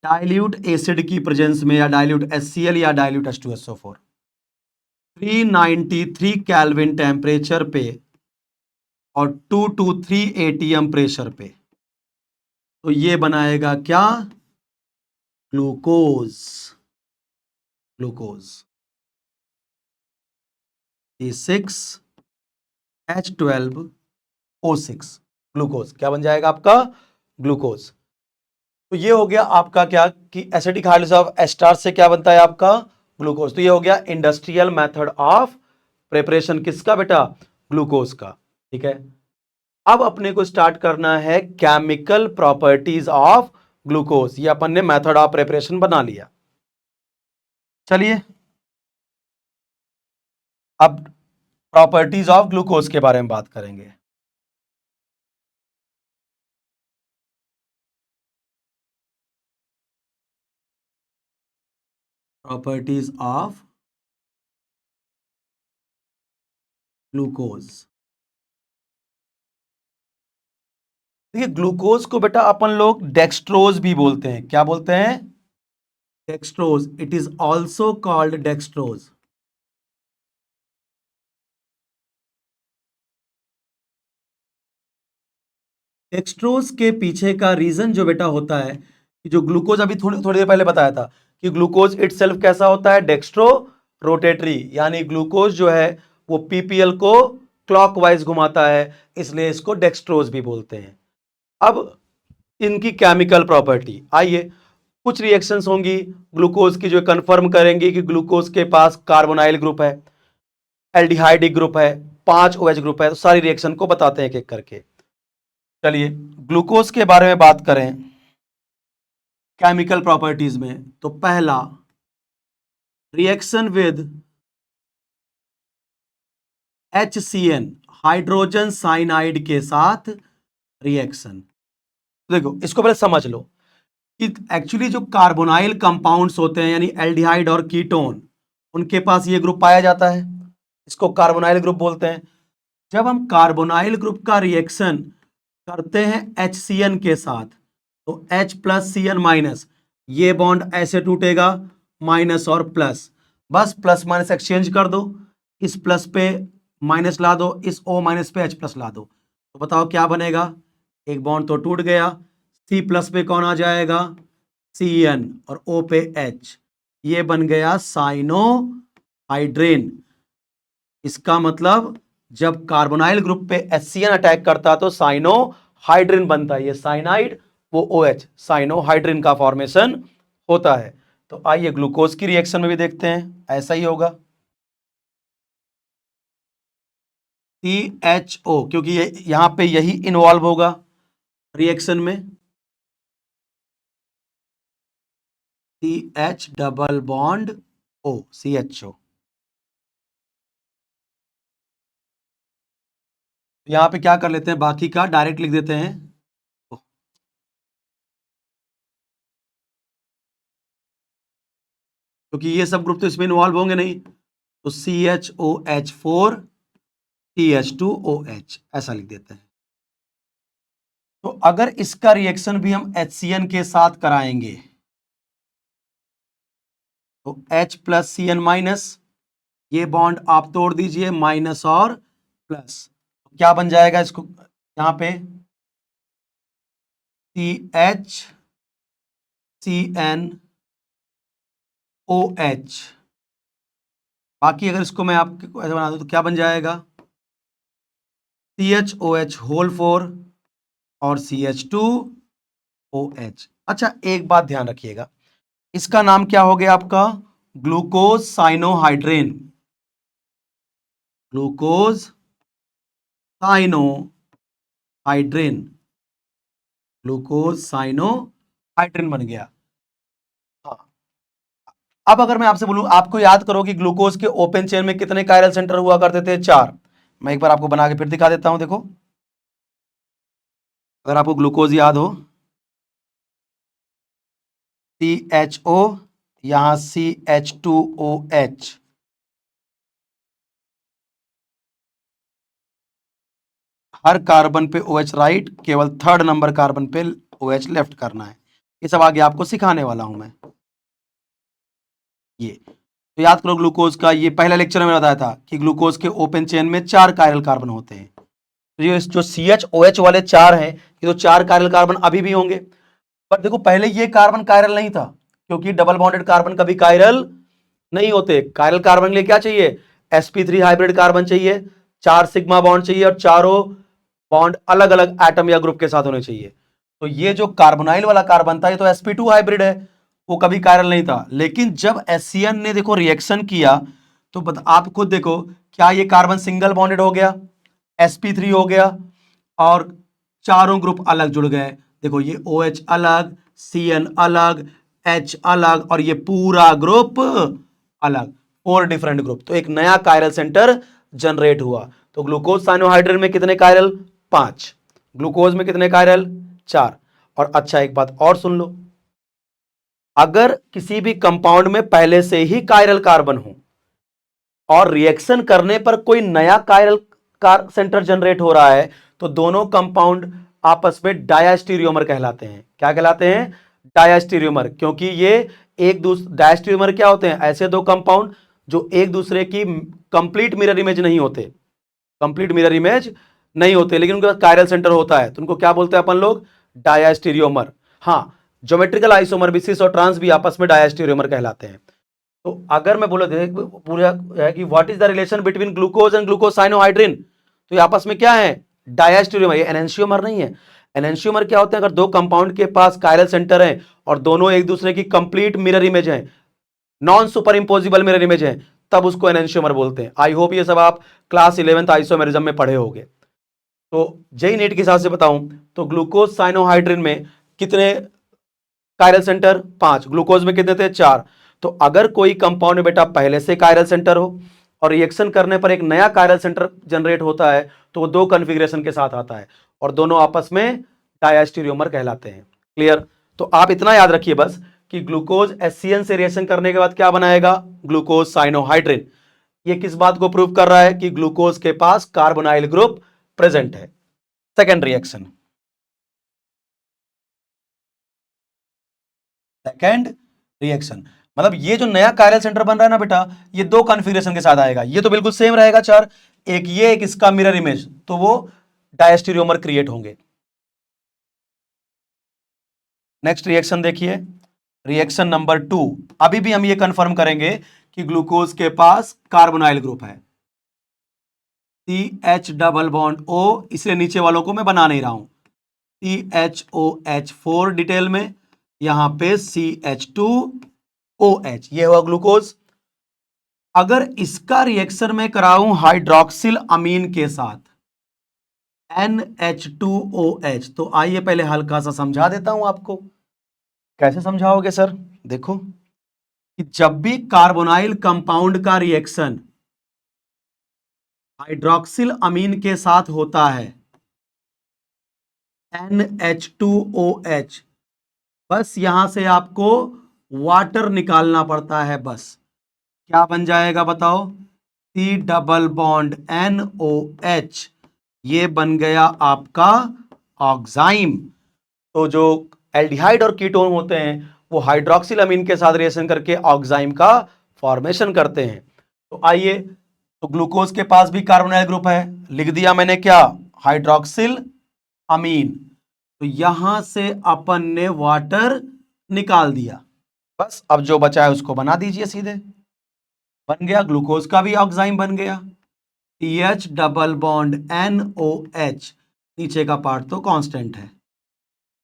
डाइल्यूट एसिड की प्रेजेंस में, या डाइल्यूट HCl या डाइल्यूट H2SO4, 393 केल्विन टेम्परेचर पे और 2 to 3 ATM प्रेशर पे, तो ये बनाएगा क्या? ग्लूकोज। ग्लूकोज C6H12O6, ग्लूकोज क्या बन जाएगा आपका? ग्लूकोज। तो ये हो गया आपका क्या कि एसिडिक हाइड्रोलाइसिस ऑफ एस्टार्च से क्या बनता है आपका? ग्लूकोज। तो ये हो गया इंडस्ट्रियल मेथड ऑफ प्रिपरेशन किसका बेटा? ग्लूकोज का। ठीक है, अब अपने को स्टार्ट करना है केमिकल प्रॉपर्टीज ऑफ ग्लूकोज। ये अपन ने मेथड ऑफ प्रिपरेशन बना लिया। चलिए अब प्रॉपर्टीज ऑफ ग्लूकोज के बारे में बात करेंगे। Properties of glucose. देखिए ग्लूकोज को बेटा अपन लोग डेक्सट्रोज भी बोलते हैं। क्या बोलते हैं? Dextrose. It is also called dextrose. Dextrose के पीछे का रीजन जो बेटा होता है कि जो ग्लूकोज अभी थोड़ी थोड़ी देर पहले बताया था कि ग्लूकोज इटसेल्फ कैसा होता है? डेक्स्ट्रो रोटेटरी, यानी ग्लूकोज जो है वो पीपीएल को क्लॉकवाइज घुमाता है, इसलिए इसको डेक्सट्रोज भी बोलते हैं। अब इनकी केमिकल प्रॉपर्टी आइए, कुछ रिएक्शंस होंगी ग्लूकोज की जो कंफर्म करेंगी कि ग्लूकोज के पास कार्बोनाइल ग्रुप है, एल्डिहाइडिक ग्रुप है, 5 OH ग्रुप है। तो सारी रिएक्शन को बताते हैं एक एक करके। चलिए ग्लूकोज के बारे में बात करें केमिकल प्रॉपर्टीज में, तो पहला reaction with HCN, hydrogen cyanide के साथ रिएक्शन। देखो इसको पहले समझ लो कि एक्चुअली जो कार्बोनाइल कंपाउंड्स होते हैं यानी एल्डिहाइड और कीटोन, उनके पास ये ग्रुप पाया जाता है, इसको कार्बोनाइल ग्रुप बोलते हैं। जब हम कार्बोनाइल ग्रुप का रिएक्शन करते हैं HCN के साथ, तो H प्लस CN माइनस, ये बॉन्ड ऐसे टूटेगा, माइनस और प्लस, बस प्लस माइनस एक्सचेंज कर दो, इस प्लस पे माइनस ला दो, इस O माइनस पे H प्लस ला दो, तो बताओ क्या बनेगा? एक बॉन्ड तो टूट गया, C प्लस पे कौन आ जाएगा? CN, और O पे H, ये बन गया साइनो हाइड्रेन। इसका मतलब जब कार्बोनाइल ग्रुप पे HCN अटैक करता तो साइनो हाइड्रिन बनता है, ये साइनाइड वो OH, साइनो हाइड्रिन का फॉर्मेशन होता है। तो आइए ग्लूकोज की रिएक्शन में भी देखते हैं, ऐसा ही होगा। CHO, क्योंकि ये यहां पे यही इन्वॉल्व होगा रिएक्शन में, CH double bond O, CHO। यहां पे क्या कर लेते हैं, बाकी का डायरेक्ट लिख देते हैं, क्योंकि ये सब ग्रुप तो इसमें इन्वॉल्व होंगे नहीं। तो CHOH4 TH2OH ऐसा लिख देते हैं। तो अगर इसका रिएक्शन भी हम HCN के साथ कराएंगे तो H प्लस CN माइनस, ये बॉन्ड आप तोड़ दीजिए, माइनस और प्लस, क्या बन जाएगा इसको यहां पे? CHCNOH। बाकी अगर इसको मैं आपको ऐसा बना दूं तो क्या बन जाएगा? CHOH होल 4 और CH2OH। अच्छा एक बात ध्यान रखिएगा, इसका नाम क्या हो गया आपका? ग्लूकोज साइनोहाइड्रेन। ग्लूकोज साइनोहाइड्रेन, ग्लूकोज साइनोहाइड्रेन बन गया। हाँ, अब अगर मैं आपसे बोलूं, आपको याद करो कि ग्लूकोज के ओपन चेन में कितने कायरल सेंटर हुआ करते थे? 4। मैं एक बार आपको बना के फिर दिखा देता हूं। देखो, अगर आपको ग्लूकोज याद हो, CHO, यहां CH2OH, हर कार्बन पे OH राइट, केवल थर्ड नंबर कार्बन पे OH लेफ्ट करना है। ये सब आगे आपको सिखाने वाला हूं मैं। ये तो याद करो, ग्लूकोज का ये पहला लेक्चर में बताया था कि ग्लूकोज के ओपन चेन में 4 कायरल कार्बन होते हैं। तो ये जो CHOH वाले 4 हैं, ये तो 4 कायरल कार्बन अभी भी होंगे। पर देखो, पहले ये कार्बन कायरल नहीं था, क्योंकि डबल बॉन्डेड कार्बन कभी कायरल नहीं होते। कायरल कार्बन के लिए क्या चाहिए? sp3 हाइब्रिड कार्बन चाहिए, 4 सिग्मा बॉन्ड चाहिए, और चारों बॉन्ड अलग अलग एटम या ग्रुप के साथ होने चाहिए। तो ये जो कार्बोनाइल वाला कार्बन था, ये तो sp2 हाइब्रिड है, वो कभी कायरल नहीं था। लेकिन जब HCN ने देखो रिएक्शन किया, तो आप खुद देखो, क्या ये कार्बन सिंगल बॉन्डेड हो गया, sp3 हो गया, और चारों ग्रुप अलग जुड़ गए। देखो, ये OH अलग, CN अलग, H अलग, और ये पूरा ग्रुप अलग, 4 डिफरेंट ग्रुप। तो एक नया कायरल सेंटर जनरेट हुआ। तो ग्लूकोज साइनोहाइड्रिन में कितने कायरल? 5। ग्लूकोज में कितने कायरल? 4। और अच्छा, एक बात और सुन लो, अगर किसी भी कंपाउंड में पहले से ही कायरल कार्बन हो और रिएक्शन करने पर कोई नया कायरल सेंटर जनरेट हो रहा है, तो दोनों कंपाउंड आपस में डायास्टीरियोमर कहलाते हैं। क्या कहलाते हैं? डायास्टीरियोमर। क्योंकि ये एक दूसरे, डायास्टीरियोमर क्या होते हैं? ऐसे दो कंपाउंड जो एक दूसरे की कंप्लीट मिरर इमेज नहीं होते, कंप्लीट मिरर इमेज नहीं होते, लेकिन उनके पास कायरल सेंटर होता है। तो उनको क्या बोलते हैं अपन लोग? डायास्टीरियोमर। हाँ, ज्योमेट्रिकल आइसोमर भी, सिस और ट्रांस भी आपस में डायास्टीरियोमर कहलाते हैं। तो अगर मैं बोले पूरा है कि what is the relation between glucose and glucose cyanohydrin, तो ये आपस में क्या है? डायस्टीरियोमर। ये एनेंशियोमर नहीं है। एनेंशियोमर क्या होते हैं? अगर दो कंपाउंड के पास कायरल सेंटर है और दोनों एक दूसरे की कंप्लीट मिरर इमेज है, नॉन सुपर इंपोजिबल मिरर इमेज है, तब उसको एनेंशियोमर बोलते हैं। आई होप ये सब आप क्लास 11th आइसोमेरिज्म में पढ़े होंगे। तो जेई नेट के हिसाब से बताऊं, तो ग्लूकोज साइनोहाइड्रिन में कितने कायरल सेंटर? 5। ग्लूकोज में कितने थे? 4। तो अगर कोई कंपाउंड में बेटा पहले से कायरल सेंटर हो और रिएक्शन करने पर एक नया कायरल सेंटर जनरेट होता है, तो वो 2 कॉन्फ़िगरेशन के साथ आता है और दोनों आपस में डायस्टीरियोमर कहलाते हैं। क्लियर? तो आप इतना याद रखिए बस कि ग्लूकोज HCN से रिएक्शन करने के बाद क्या बनाएगा? Glucose cyanohydrin. ये किस बात को प्रूव कर रहा है? कि ग्लूकोज के पास कार्बोनाइल ग्रुप प्रेजेंट है। सेकेंड रिएक्शन, सेकेंड रिएक्शन मतलब ये जो नया कायरल सेंटर बन रहा है ना बेटा, ये 2 कॉन्फ़िगरेशन के साथ आएगा। ये तो बिल्कुल सेम रहेगा 4, एक ये एक इसका मिरर इमेज, तो वो डायस्टीरियोमर क्रिएट होंगे। नेक्स्ट रिएक्शन देखिए, रिएक्शन नंबर 2। अभी भी हम ये कंफर्म करेंगे कि ग्लूकोज के पास कार्बोनाइल ग्रुप है, CH डबल बॉन्ड O, इसलिए नीचे वालों को मैं बना नहीं रहा हूं, CHOH4 डिटेल में, यहां पे CH2OH, ये हुआ ग्लूकोज। अगर इसका रिएक्शन मैं कराऊं हाइड्रोक्सिल अमीन के साथ NH2OH, तो आइए पहले हल्का सा समझा देता हूं आपको। कैसे समझाओगे सर? देखो कि जब भी कार्बोनाइल कंपाउंड का रिएक्शन हाइड्रोक्सिल अमीन के साथ होता है, NH2OH, बस यहां से आपको वाटर निकालना पड़ता है। बस क्या बन जाएगा बताओ? C डबल बॉन्ड NOH, ये बन गया आपका ऑक्साइम। तो जो एल्डिहाइड और कीटोन होते हैं, वो हाइड्रोक्सिल अमीन के साथ रिएक्शन करके ऑक्साइम का फॉर्मेशन करते हैं। तो आइए, तो ग्लूकोज के पास भी कार्बोनाइल ग्रुप है, लिख दिया मैंने क्या? हाइड्रोक्सिल अमीन। तो यहां से अपन ने वाटर निकाल दिया। बस अब जो बचा है उसको बना दीजिए सीधे, बन गया ग्लूकोज का भी ऑक्साइम बन गया, CH डबल बॉन्ड NOH, नीचे का पार्ट तो कांस्टेंट है,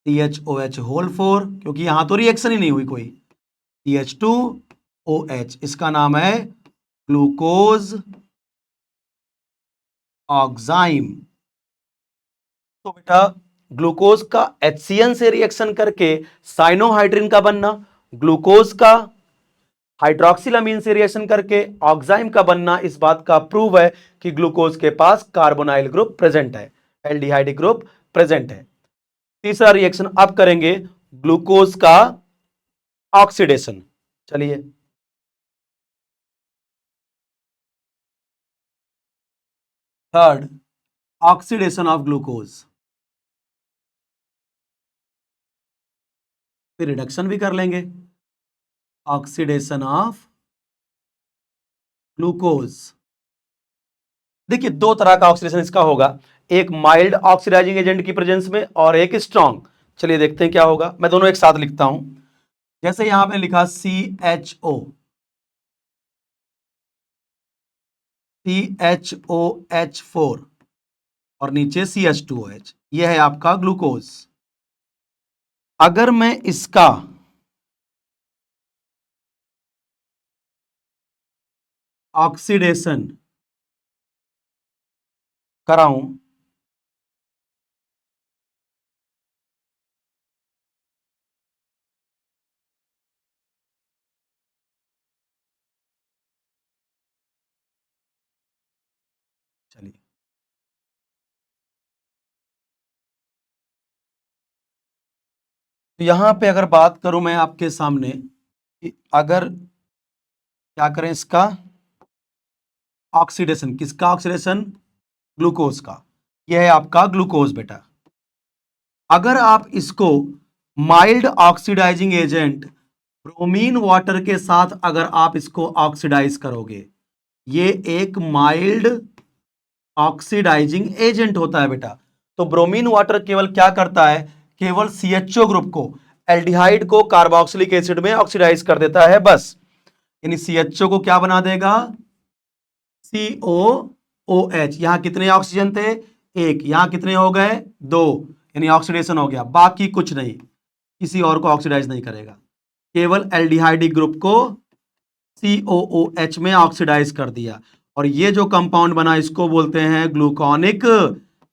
CHOH होल 4, क्योंकि यहां तो रिएक्शन ही नहीं हुई कोई, CH2OH, इसका नाम है ग्लूकोज ऑक्साइम। तो बेटा ग्लूकोज का HCN से रिएक्शन करके साइनोहाइड्रिन का बनना, ग्लूकोज का हाइड्रोक्सिल अमीन से रिएक्शन करके ऑक्साइम का बनना इस बात का प्रूव है कि ग्लूकोज के पास कार्बोनाइल ग्रुप प्रेजेंट है, एल्डिहाइड ग्रुप प्रेजेंट है। तीसरा रिएक्शन अब करेंगे ग्लूकोज का ऑक्सीडेशन। चलिए, थर्ड, ऑक्सीडेशन ऑफ ग्लूकोज। फिर रिडक्शन भी कर लेंगे, ऑक्सीडेशन ऑफ ग्लूकोज। देखिए, दो तरह का ऑक्सीडेशन इसका होगा, एक माइल्ड ऑक्सीडाइजिंग एजेंट की प्रेजेंस में और एक स्ट्रॉन्ग। चलिए देखते हैं क्या होगा। मैं दोनों एक साथ लिखता हूं, जैसे यहां पे लिखा CHO, CHOH4 और नीचे CH2OH, यह है आपका ग्लूकोज। अगर मैं इसका ऑक्सीडेशन कराऊं चलिए, तो यहां पे अगर बात करूं मैं आपके सामने कि अगर क्या करें इसका ऑक्सीडेशन, किसका ऑक्सीडेशन, ग्लूकोज का। यह है आपका ग्लूकोज बेटा। अगर आप इसको mild oxidising agent bromine water के साथ अगर आप इसको ऑक्सीडाइज करोगे, ये एक माइल्ड ऑक्सीडाइजिंग एजेंट होता है बेटा। तो ब्रोमीन वाटर केवल क्या करता है, केवल CHO ग्रुप को, एल्डिहाइड को कार्बोक्सिलिक एसिड में ऑक्सीडाइज कर देता है बस। यानी CHO को क्या बना देगा, COOH। यहां कितने ऑक्सीजन थे, एक, यहां कितने हो गए, दो, यानी ऑक्सीडेशन हो गया। बाकी कुछ नहीं, किसी और को ऑक्सीडाइज नहीं करेगा, केवल एल्डिहाइड ग्रुप को COOH में ऑक्सीडाइज कर दिया। और ये जो कंपाउंड बना इसको बोलते हैं ग्लूकोनिक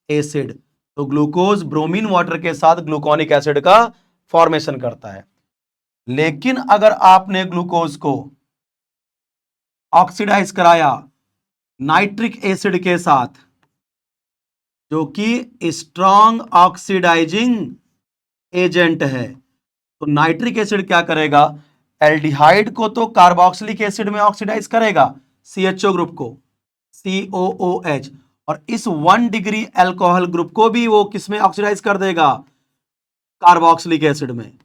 एसिड। तो ग्लूकोज ब्रोमीन वाटर के साथ ग्लूकोनिक एसिड का फॉर्मेशन करता है। लेकिन अगर आपने ग्लूकोज को ऑक्सीडाइज कराया नाइट्रिक एसिड के साथ, जो कि स्ट्रॉन्ग ऑक्सीडाइजिंग एजेंट है, तो नाइट्रिक एसिड क्या करेगा, एल्डिहाइड को तो कार्बोक्सिलिक एसिड में ऑक्सीडाइज करेगा, CHO ग्रुप को COOH, और इस 1 डिग्री अल्कोहल ग्रुप को भी वो किसमें ऑक्सीडाइज कर देगा, कार्बोक्सिलिक एसिड में।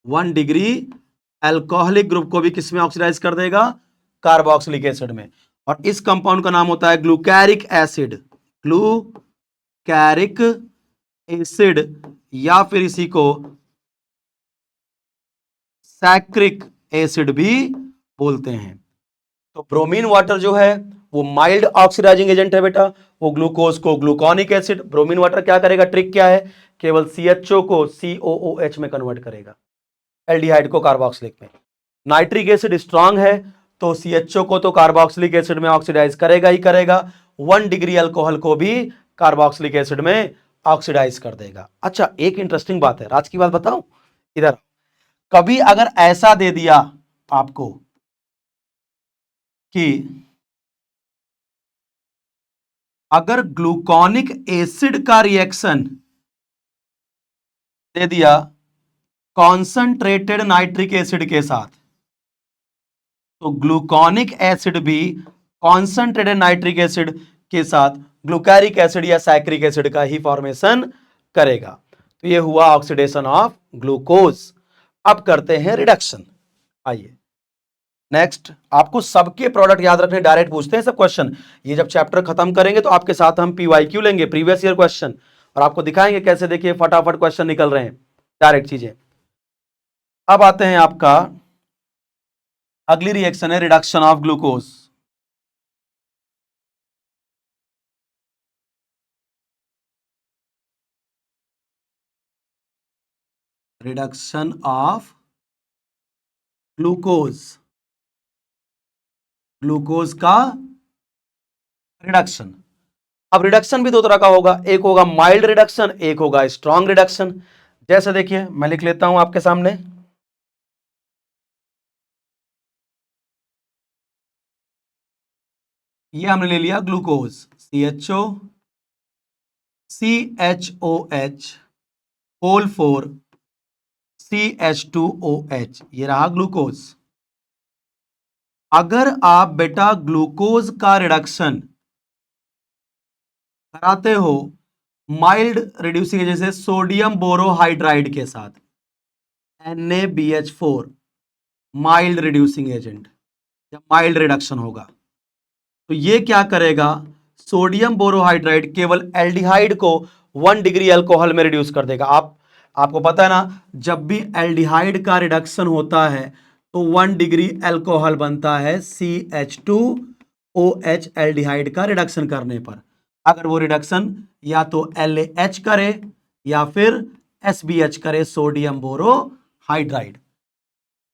1 डिग्री अल्कोहलिक ग्रुप को भी किसमें ऑक्सीडाइज कर देगा, कार्बोक्सिलिक एसिड में। और इस कंपाउंड का नाम होता है ग्लूकैरिक एसिड, ग्लूकैरिक एसिड, या फिर इसी को सैक्रिक एसिड भी बोलते हैं। तो ब्रोमीन वाटर जो है वो माइल्ड ऑक्सीडाइजिंग एजेंट है बेटा। वो ग्लूकोज को ग्लूकोनिक एसिड, ब्रोमीन वाटर क्या करेगा, ट्रिक क्या है, केवल CHO को COOH में कन्वर्ट करेगा, एल्डिहाइड को कार्बोक्सिलिक में। नाइट्रिक एसिड स्ट्रांग है तो CHO को तो कार्बोक्सिलिक एसिड में ऑक्सीडाइज करेगा ही करेगा, 1 डिग्री अल्कोहल को भी कार्बोक्सिलिक एसिड में ऑक्सीडाइज कर देगा। अच्छा, एक इंटरेस्टिंग बात है, राज की बात बताऊं, इधर कभी अगर ऐसा दे दिया आपको कि अगर ग्लूकोनिक एसिड का रिएक्शन दे दिया कॉन्संट्रेटेड नाइट्रिक एसिड के साथ, तो ग्लूकोनिक एसिड भी कॉन्संट्रेटेड नाइट्रिक एसिड के साथ ग्लूकैरिक एसिड या सैक्रिक एसिड का ही फॉर्मेशन करेगा। तो ये हुआ ऑक्सीडेशन ऑफ ग्लूकोज। अब करते हैं रिडक्शन। आइए नेक्स्ट, आपको सबके प्रोडक्ट याद रखने, डायरेक्ट पूछते हैं सब क्वेश्चन। ये जब चैप्टर खत्म करेंगे तो आपके साथ हम PYQ लेंगे, प्रीवियस ईयर क्वेश्चन, और आपको दिखाएंगे कैसे, देखिए फटाफट क्वेश्चन निकल रहे हैं, डायरेक्ट चीजें। अब आते हैं आपका अगली रिएक्शन है reduction of glucose. Reduction of glucose, glucose का रिडक्शन। अब रिडक्शन भी दो तरह का होगा, एक होगा माइल्ड रिडक्शन, एक होगा स्ट्रॉन्ग रिडक्शन। जैसे देखिए मैं लिख लेता हूं आपके सामने, ये हमने ले लिया glucose, CHO, CHOH whole 4 CH2OH, ये रहा ग्लूकोज। अगर आप बेटा ग्लूकोज का रिडक्शन कराते हो माइल्ड रिड्यूसिंग एजेंट जैसे सोडियम बोरोहाइड्राइड के साथ, NaBH4, माइल्ड रिड्यूसिंग एजेंट या माइल्ड रिडक्शन होगा, तो ये क्या करेगा, सोडियम बोरोहाइड्राइड केवल एल्डिहाइड को 1 डिग्री अल्कोहल में रिड्यूस कर देगा। आपको पता है ना, जब भी एल्डिहाइड का रिडक्शन होता है तो 1 डिग्री अल्कोहल बनता है CH2OH एल्डिहाइड का रिडक्शन करने पर। अगर वो रिडक्शन या तो LaH करे या फिर SBH करे, सोडियम बोरोहाइड्राइड,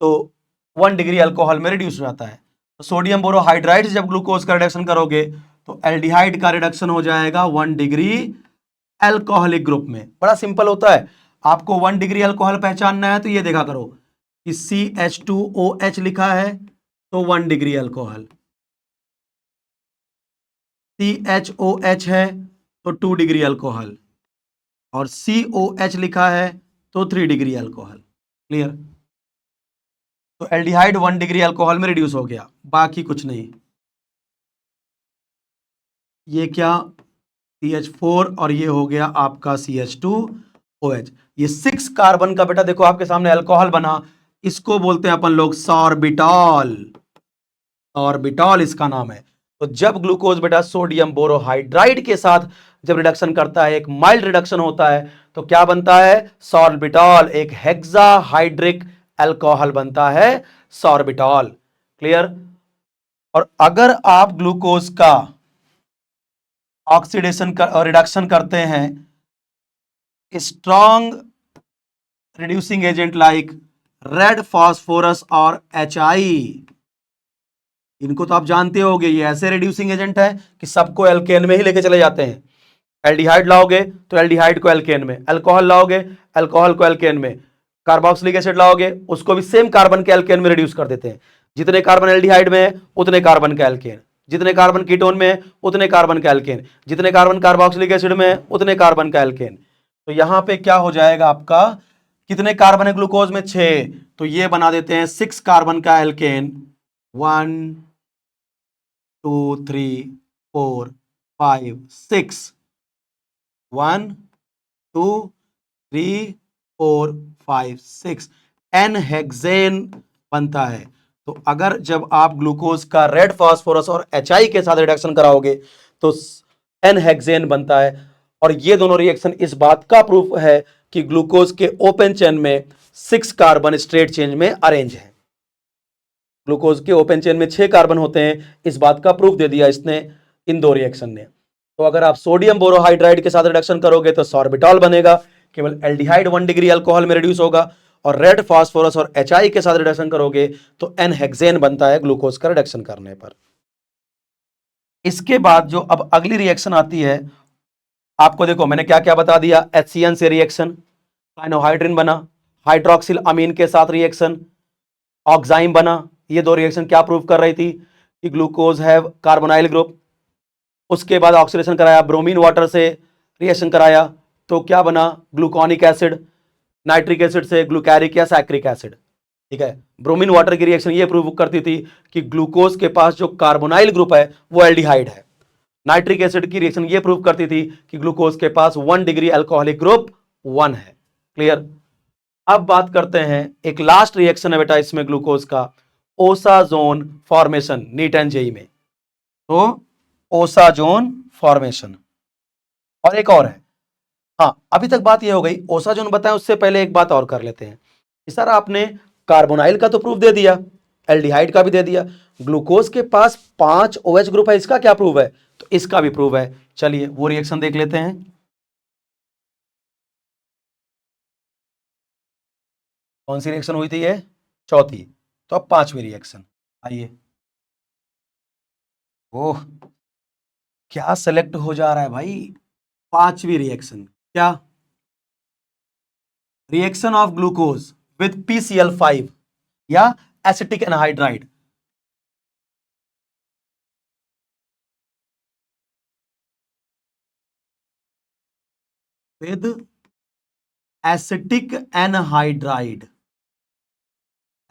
तो 1 डिग्री अल्कोहल में रिड्यूस हो जाता है। तो सोडियम बोरोहाइड्राइड से जब ग्लूकोज का रिडक्शन करोगे तो एल्डिहाइड का रिडक्शन हो जाएगा 1 डिग्री अल्कोहलिक ग्रुप में। बड़ा सिंपल होता है, आपको 1 डिग्री अल्कोहल पहचानना है तो ये देखा करो कि CH2OH लिखा है तो 1 डिग्री अल्कोहल, CHOH है तो 2 डिग्री अल्कोहल, और COH लिखा है तो 3 डिग्री अल्कोहल। क्लियर? तो एल्डिहाइड 1 डिग्री अल्कोहल में रिड्यूस हो गया, बाकी कुछ नहीं। ये क्या, CH4 और ये हो गया आपका CH2OH। ये 6 कार्बन का बेटा देखो आपके सामने अल्कोहल बना, इसको बोलते हैं अपन लोग सॉर्बिटॉल। सॉर्बिटॉल इसका नाम है। तो जब ग्लूकोज बेटा सोडियम बोरोहाइड्राइड के साथ जब रिडक्शन करता है, एक माइल्ड रिडक्शन होता है, तो क्या बनता है, सॉर्बिटॉल, एक हेक्साहाइड्रिक अल्कोहल बनता है सॉर्बिटॉल। क्लियर? और अगर आप ग्लूकोज का ऑक्सीडेशन और रिडक्शन करते हैं strong reducing agent like red phosphorus और HI, इनको तो आप जानते होंगे, ये ऐसे रिड्यूसिंग एजेंट है कि सबको एल्केन में ही लेके चले जाते हैं। एल्डिहाइड लाओगे तो एल्डिहाइड को एल्केन में, अल्कोहल लाओगे अल्कोहल को एल्केन में, कार्बोक्सिलिक एसिड लाओगे उसको भी सेम कार्बन के एल्केन में रिड्यूस कर देते हैं। जितने कार्बन एल्डिहाइड में है उतने कार्बन का एल्केन, जितने कार्बन कीटोन में है उतने कार्बन का एल्केन, जितने कार्बन कार्बोक्सिलिक एसिड में है उतने कार्बन का एल्केन। तो यहां पे क्या हो जाएगा आपका, कितने कार्बन है ग्लूकोज में, 6, तो ये बना देते हैं 6 कार्बन का एल्केन, 1 2 3 4 5 6, 1 2 3 4 5 6, N-हेक्सेन बनता है। तो अगर जब आप ग्लूकोज का रेड फास्फोरस और HI के साथ रिडक्शन कराओगे तो N-हेक्सेन बनता है। और ये दोनों रिएक्शन इस बात का प्रूफ है कि ग्लूकोज के ओपन चेन में 6 कार्बन स्ट्रेट चेन में अरेंज है। ग्लूकोज के ओपन चेन में 6 कार्बन होते हैं, इस बात का प्रूफ दे दिया इसने, इन दो रिएक्शन ने। तो अगर आप सोडियम बोरोहाइड्राइड के साथ रिडक्शन करोगे तो सॉर्बिटॉल बनेगा, केवल एल्डिहाइड 1 डिग्री अल्कोहल में रिड्यूस होगा, और रेड फास्फोरस और HI के साथ रिडक्शन करोगे तो N-हेक्सेन बनता है ग्लूकोज का रिडक्शन करने पर। इसके बाद जो अब अगली रिएक्शन आती है, आपको देखो मैंने क्या क्या बता दिया, HCN से रिएक्शन, साइनोहाइड्रिन बना, हाइड्रोक्सिल अमीन के साथ रिएक्शन, ऑक्साइम बना। ये दो रिएक्शन क्या प्रूव कर रही थी कि ग्लूकोज है कार्बोनाइल ग्रुप। उसके बाद ऑक्सीडेशन कराया, ब्रोमीन वाटर से रिएक्शन कराया, तो क्या बना, ग्लूकोनिक एसिड, नाइट्रिक एसिड से ग्लूकैरिक या सैक्रिक एसिड। ठीक है, ब्रोमीन वाटर की रिएक्शन ये प्रूव करती थी कि ग्लूकोज के पास जो कार्बोनाइल ग्रुप है वो एल्डिहाइड है। नाइट्रिक एसिड की रिएक्शन ये प्रूव करती थी कि ग्लूकोज के पास 1 डिग्री अल्कोहलिक ग्रुप 1 है। क्लियर? अब बात करते हैं, एक लास्ट रिएक्शन है बेटा इसमें ग्लूकोज का, osazone formation, NEET and JEE में। तो ओसाजोन फॉर्मेशन, और एक और है। हाँ, अभी तक बात ये हो गई ओसाजोन बताएं, उससे पहले एक बात और कर लेते हैं। सर आपने कार्बोनाइल का तो प्रूफ दे दिया, एल्डिहाइड का भी दे दिया, ग्लूकोज के पास 5 OH ग्रुप है, इसका क्या प्रूफ है, तो इसका भी प्रूफ है। चलिए वो रिएक्शन देख लेते हैं। कौन सी रिएक्शन हुई थी ये, चौथी, तो अब पांचवी रिएक्शन आइए। ओह, क्या सेलेक्ट हो जा रहा है भाई, पांचवी रिएक्शन क्या, reaction of glucose with PCl5 या acetic anhydride. With acetic anhydride,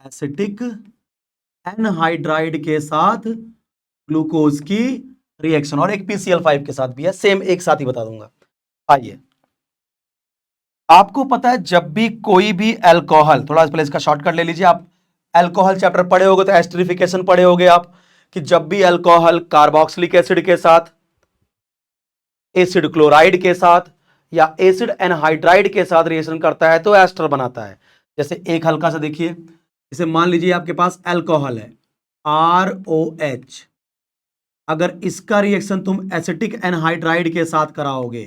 acetic anhydride के साथ ग्लूकोज की रिएक्शन, और एक PCl5 के साथ भी है, सेम एक साथ ही बता दूंगा। आइए, आपको पता है जब भी कोई भी अल्कोहल, थोड़ा पहले इसका शॉर्टकट ले लीजिए, आप अल्कोहल चैप्टर पढ़े होगे तो एस्टरिफिकेशन पढ़े होगे आप, कि जब भी अल्कोहल कार्बोक्सिलिक एसिड के साथ, एसिड क्लोराइड के साथ या एसिड एनहाइड्राइड के साथ रिएक्शन करता है तो एस्टर बनाता है। जैसे एक हल्का सा देखिए, जैसे मान लीजिए आपके पास अल्कोहल है ROH, अगर इसका रिएक्शन तुम एसिटिक एनहाइड्राइड के साथ कराओगे,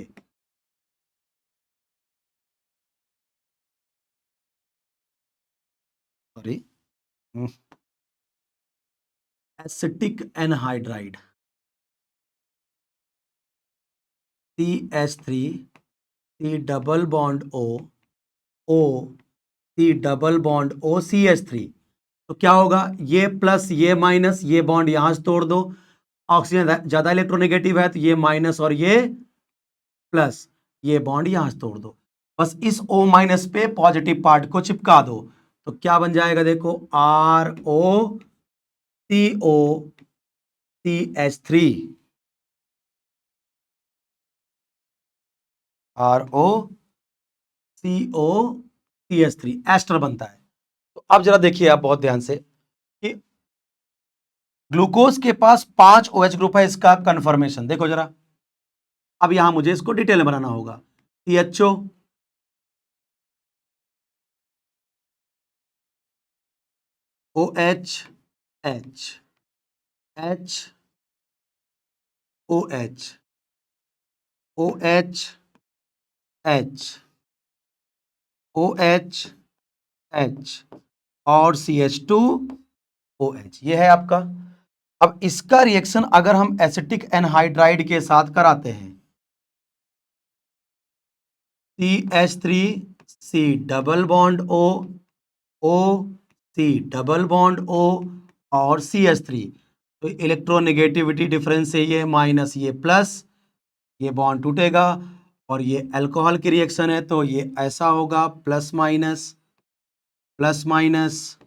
sorry, acetic anhydride CH3 C double bond O C double bond O CH3, तो क्या होगा, ये प्लस ये माइनस, ये बॉन्ड यहां से तोड़ दो, ऑक्सीजन ज्यादा इलेक्ट्रोनेगेटिव है तो ये माइनस और ये प्लस, ये बॉन्ड यहां से तोड़ दो, बस इस O माइनस पे पॉजिटिव पार्ट को चिपका दो, तो क्या बन जाएगा, देखो ROCOCH3, ROCOCH3 एस्टर बनता है। तो अब जरा देखिए आप बहुत ध्यान से कि ग्लूकोज के पास 5 OH ग्रुप है, इसका कंफर्मेशन देखो जरा। अब यहां मुझे इसको डिटेल में बनाना होगा। CHO, OH, H, H, OH, OH, H, OH, H और CH2OH, ये है आपका। अब इसका रिएक्शन अगर हम एसिटिक एनहाइड्राइड के साथ कराते हैं, CH3 C double bond O C double bond O और CH3, तो इलेक्ट्रोनेगेटिविटी डिफरेंस से ये माइनस ये प्लस, ये बॉन्ड टूटेगा, और ये अल्कोहल की रिएक्शन है तो ये ऐसा होगा, plus minus plus minus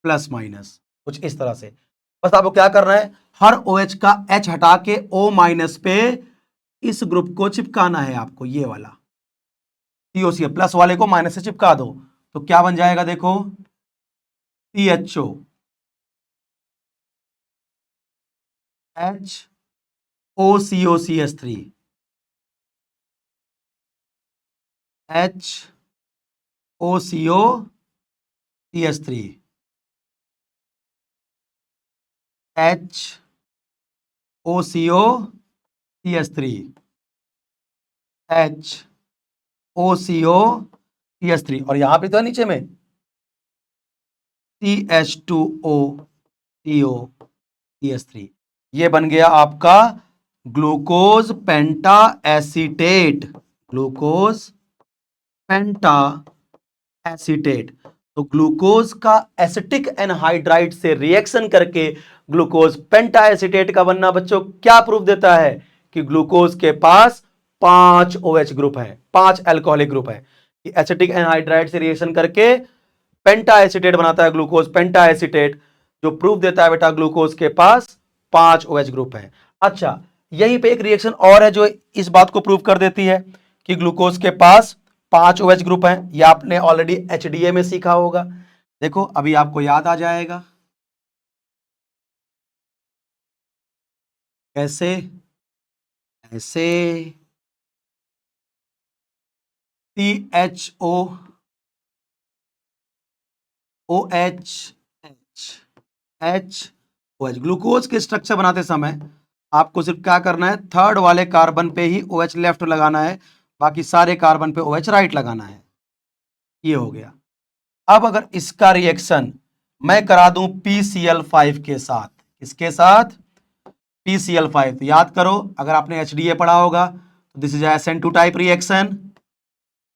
plus minus, कुछ इस तरह से। बस आपको क्या करना है, हर OH का H हटा के O माइनस पे इस ग्रुप को चिपकाना है आपको, ये वाला COCl प्लस वाले को माइनस से चिपका दो, तो क्या बन जाएगा, देखो CHO H OCOCH3 H OCOCH3 H OCOCH3 H OCOCH3, और यहां पे तो है नीचे में CH2O COCH3, ये बन गया आपका ग्लूकोज पेंटा एसीटेट, ग्लूकोज पेंटा एसीटेट। तो ग्लूकोज का एसिटिक एनहाइड्राइड से रिएक्शन करके ग्लूकोज पेंटा एसीटेट का बनना बच्चों क्या प्रूफ देता है, कि ग्लूकोज के पास 5 OH ग्रुप है, 5 अल्कोहलिक ग्रुप है, कि एसिटिक एनहाइड्राइड से रिएक्शन करके पेंटा एसीटेट बनाता है ग्लूकोज पेंटा एसीटेट, जो प्रूफ देता है बेटा ग्लूकोज के पास 5 OH ग्रुप है। अच्छा, यहीं पे एक रिएक्शन और है जो इस बात को प्रूव कर देती है कि ग्लूकोज के पास 5 OH ग्रुप है, यह आपने ऑलरेडी HDA में सीखा होगा। देखो अभी आपको याद आ जाएगा कैसे, ऐसे CHO OH H OH, glucose के स्ट्रक्चर बनाते समय आपको सिर्फ क्या करना है, थर्ड वाले कार्बन पे ही OH लेफ्ट लगाना है, बाकी सारे कार्बन पे OH राइट लगाना है। ये हो गया। अब अगर इसका रिएक्शन मैं करा दूं PCl5 के साथ, किसके साथ, PCl5, तो याद करो अगर आपने HDA पढ़ा होगा तो this is SN2 type reaction,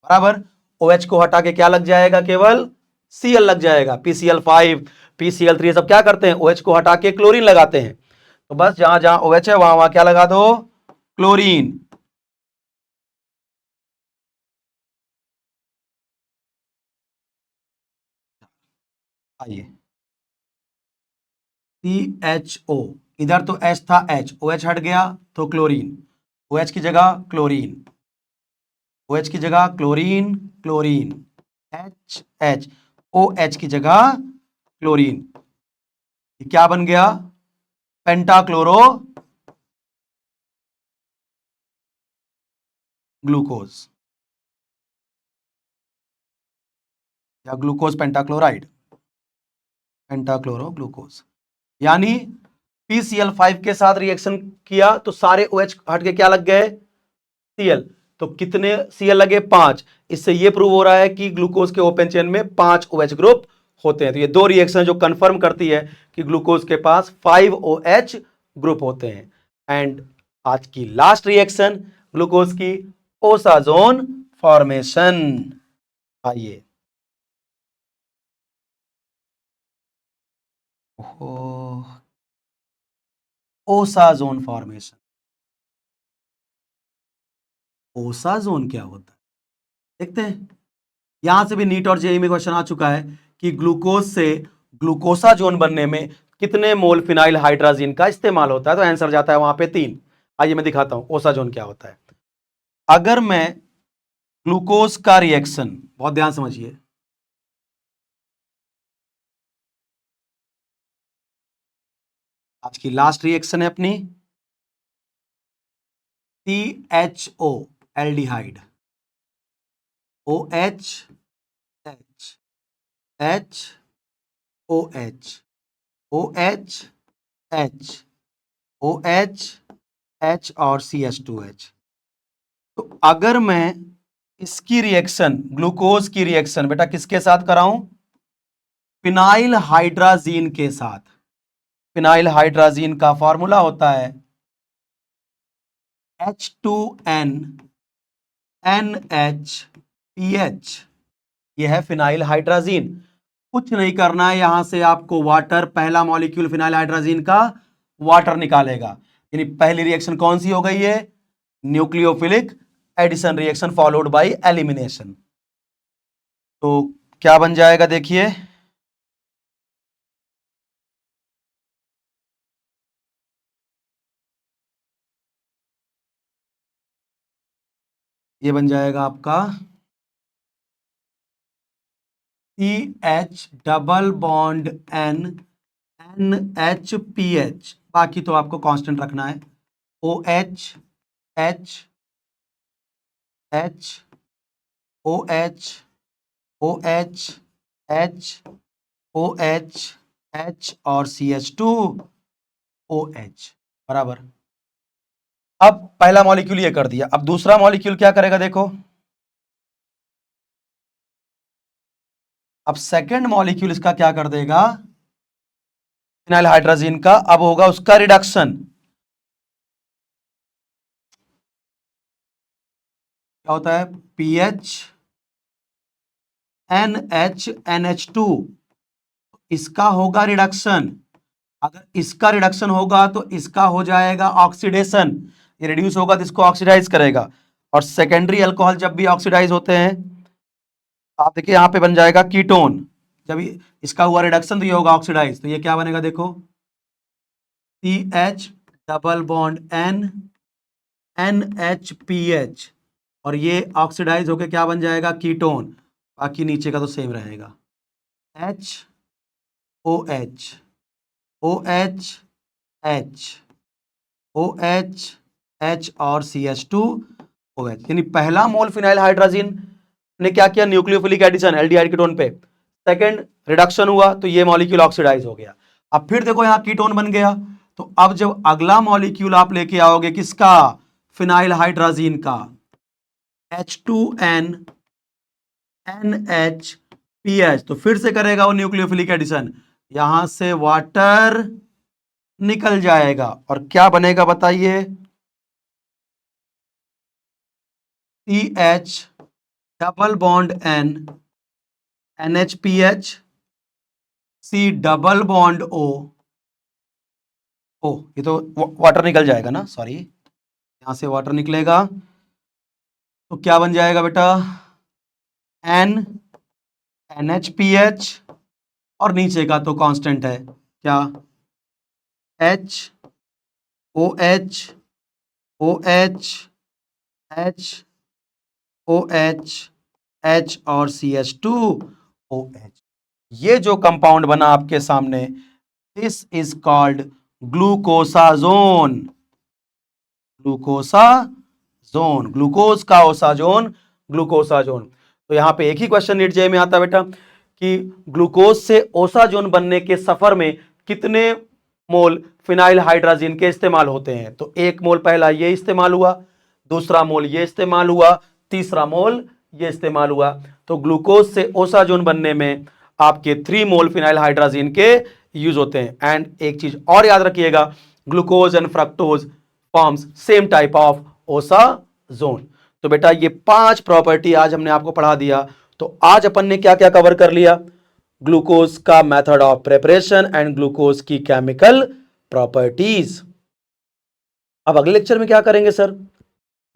बराबर। OH को हटा के क्या लग जाएगा, केवल Cl लग जाएगा। PCl5 PCl3 सब क्या करते हैं, OH को हटा के क्लोरीन लगाते हैं, तो बस जहां जहां OH है वहां वहां क्या लगा दो, क्लोरीन। आइए, CHO, इधर तो H था, H, OH हट गया तो क्लोरीन, OH की जगह क्लोरीन, OH की जगह क्लोरीन, क्लोरीन, H, OH की जगह क्लोरीन, ये क्या बन गया? पेंटाक्लोरो ग्लूकोज या ग्लूकोज पेंटाक्लोराइड, पेंटाक्लोरो ग्लूकोज। यानी PCl5 के साथ रिएक्शन किया तो सारे OH हट के क्या लग गए? Cl। तो कितने Cl लगे? 5। इससे यह प्रूव हो रहा है कि ग्लूकोज के ओपन चेन में 5 OH ग्रुप होते हैं। तो ये दो रिएक्शन जो कंफर्म करती है कि ग्लूकोज के पास 5 OH ग्रुप होते हैं। एंड आज की लास्ट रिएक्शन ग्लूकोज की, ओसाजोन फॉर्मेशन। आइए, ओसाजोन फॉर्मेशन। ओसाजोन क्या होता है देखते हैं। यहां से भी नीट और जेईई में क्वेश्चन आ चुका है कि ग्लूकोज से ग्लूकोसा जोन बनने में कितने मोल फिनाइल हाइड्राजीन का इस्तेमाल होता है? तो आंसर जाता है वहां पे 3। आइए मैं दिखाता हूं ओसा जोन क्या होता है। अगर मैं ग्लूकोज का रिएक्शन, बहुत ध्यान समझिए, आज की लास्ट रिएक्शन है अपनी CHO aldehyde, OH, H, H, OH, OH, H, OH, H और CH2H। तो अगर मैं इसकी रिएक्शन, ग्लूकोज की रिएक्शन बेटा किसके साथ कराऊं? फिनाइल हाइड्राजीन के साथ। फिनाइल हाइड्राजीन का फॉर्मूला होता है H2N NHPH। यह है फिनाइल हाइड्राजीन। कुछ नहीं करना है, यहां से आपको वाटर, पहला मॉलिक्यूल फिनाइल हाइड्राजीन का वाटर निकालेगा। यानी पहली रिएक्शन कौन सी हो गई है? Nucleophilic addition reaction followed by elimination. तो क्या बन जाएगा देखिए, ये बन जाएगा आपका CH double bond N NHPH। बाकी तो आपको कांस्टेंट रखना है। OH H H OH OH H OH H और CH2OH बराबर। अब पहला मॉलिक्यूल ये कर दिया, अब दूसरा मॉलिक्यूल क्या करेगा देखो। अब सेकंड मॉलिक्यूल इसका क्या कर देगा? फिनाइल हाइड्रोजन का अब होगा उसका रिडक्शन। क्या होता है? PH NH NH2, इसका होगा रिडक्शन। अगर इसका रिडक्शन होगा तो इसका हो जाएगा ऑक्सीडेशन। ये रिड्यूस होगा तो इसको ऑक्सीडाइज करेगा। और सेकेंडरी अल्कोहल जब भी ऑक्सीडाइज होते हैं, आप देखिए यहां पे बन जाएगा कीटोन। जब इसका हुआ रिडक्शन तो ये होगा ऑक्सीडाइज, तो ये क्या बनेगा देखो, CH double bond N NHPH, और ये ऑक्सीडाइज होके क्या बन जाएगा? कीटोन। बाकी नीचे का तो सेम रहेगा, HOH OH H OH H और CH2OH। यानी पहला मोल फिनाइल हाइड्रोजन ने क्या किया? न्यूक्लियोफिलिक एडिशन एल्डिहाइड कीटोन पे। सेकंड रिडक्शन हुआ तो ये मॉलिक्यूल ऑक्सीडाइज हो गया। अब फिर देखो यहां कीटोन बन गया। तो अब जब अगला मॉलिक्यूल आप लेके आओगे किसका? फिनाइल हाइड्रोजन का, H2N NHPH, तो फिर से करेगा वो न्यूक्लियोफिलिक एडिशन। यहां से वाटर निकल जाएगा और क्या बनेगा बताइए? CH double bond N NHPH C double bond O, ये तो वाटर निकल जाएगा ना, सॉरी, यहां से वाटर निकलेगा तो क्या बन जाएगा बेटा? N NHPH और नीचे का तो कांस्टेंट है क्या, H OH OH H OH H और CH2OH। ये जो कंपाउंड बना आपके सामने, दिस इज कॉल्ड ग्लूकोसाजोन। ग्लूकोसाजोन, ग्लूकोज का ओसाजोन, ग्लूकोसाजोन। तो यहां पे एक ही क्वेश्चन नीट जे में आता बेटा कि ग्लूकोज से ओसाजोन बनने के सफर में कितने मोल फिनाइल हाइड्राजीन के इस्तेमाल होते हैं। तो एक मोल पहला ये इस्तेमाल हुआ, दूसरा मोल ये इस्तेमाल हुआ, तीसरा मोल ये इस्तेमाल हुआ। तो ग्लूकोज से ओसाजोन बनने में आपके 3 मोल फिनाइल हाइड्राजीन के यूज होते हैं। एंड एक चीज और याद रखिएगा, glucose and fructose forms same type of osazone. तो बेटा ये 5 प्रॉपर्टी आज हमने आपको पढ़ा दिया। तो आज अपन ने क्या क्या कवर कर लिया, ग्लूकोज का method of preparation and glucose की केमिकल प्रॉपर्टीज। अब अगले लेक्चर में क्या करेंगे सर,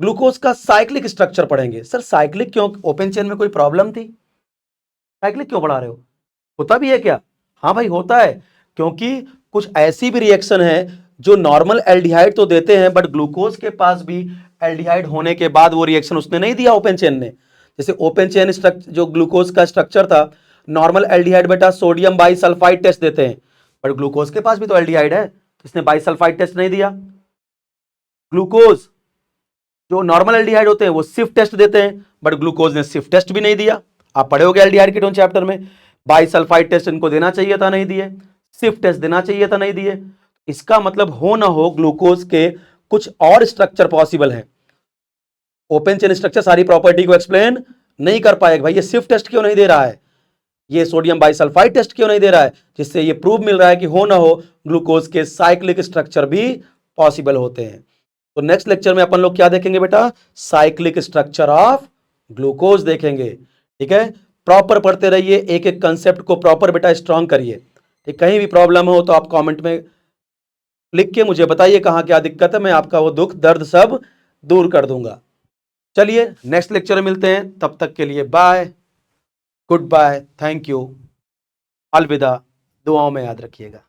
ग्लूकोज का साइक्लिक स्ट्रक्चर पढ़ेंगे। सर साइक्लिक क्यों, ओपन चेन में कोई प्रॉब्लम थी, साइक्लिक क्यों पढ़ा रहे हो, होता भी है क्या? हाँ भाई होता है, क्योंकि कुछ ऐसी भी रिएक्शन है जो नॉर्मल एल्डिहाइड तो देते हैं, बट ग्लूकोज के पास भी एल्डिहाइड होने के बाद वो रिएक्शन उसने नहीं दिया ओपन चेन ने। जैसे ओपन चेन स्ट्रक्चर जो ग्लूकोज का स्ट्रक्चर था, नॉर्मल एल्डिहाइड बेटा सोडियम बाइसल्फाइड टेस्ट देते हैं, बट ग्लूकोज के पास भी तो एल्डिहाइड है, तो इसने बाइसल्फाइड टेस्ट नहीं दिया। ग्लूकोज जो नॉर्मल एल्डिहाइड होते हैं वो सिफ टेस्ट देते हैं, बट ग्लूकोज ने सिफ टेस्ट भी नहीं दिया। आप पढ़े होगे एल्डिहाइड कीटोन चैप्टर में, बाइसल्फाइड टेस्ट इनको देना चाहिए था, नहीं दिए, सिफ टेस्ट देना चाहिए था, नहीं दिए। इसका मतलब हो ना हो ग्लूकोज के कुछ और स्ट्रक्चर पॉसिबल है, ओपन चेन स्ट्रक्चर सारी प्रॉपर्टी को एक्सप्लेन नहीं कर पाएगा। भाई ये सिफ टेस्ट क्यों नहीं दे रहा है, ये सोडियम बाइसल्फाइड टेस्ट क्यों नहीं दे रहा है, जिससे ये प्रूव मिल रहा है कि हो ना हो ग्लूकोज के साइक्लिक स्ट्रक्चर भी पॉसिबल होते हैं। तो नेक्स्ट लेक्चर में अपन लोग क्या देखेंगे बेटा, साइक्लिक स्ट्रक्चर ऑफ ग्लूकोज देखेंगे। ठीक है, प्रॉपर पढ़ते रहिए, एक एक कंसेप्ट को प्रॉपर बेटा स्ट्रांग करिए। ठीक, कहीं भी प्रॉब्लम हो तो आप कमेंट में लिख के मुझे बताइए कहां क्या दिक्कत है, मैं आपका वो दुख दर्द सब दूर कर दूंगा। चलिए नेक्स्ट लेक्चर में मिलते हैं, तब तक के लिए bye, goodbye, thank you, अलविदा, दुआओं में याद रखिएगा।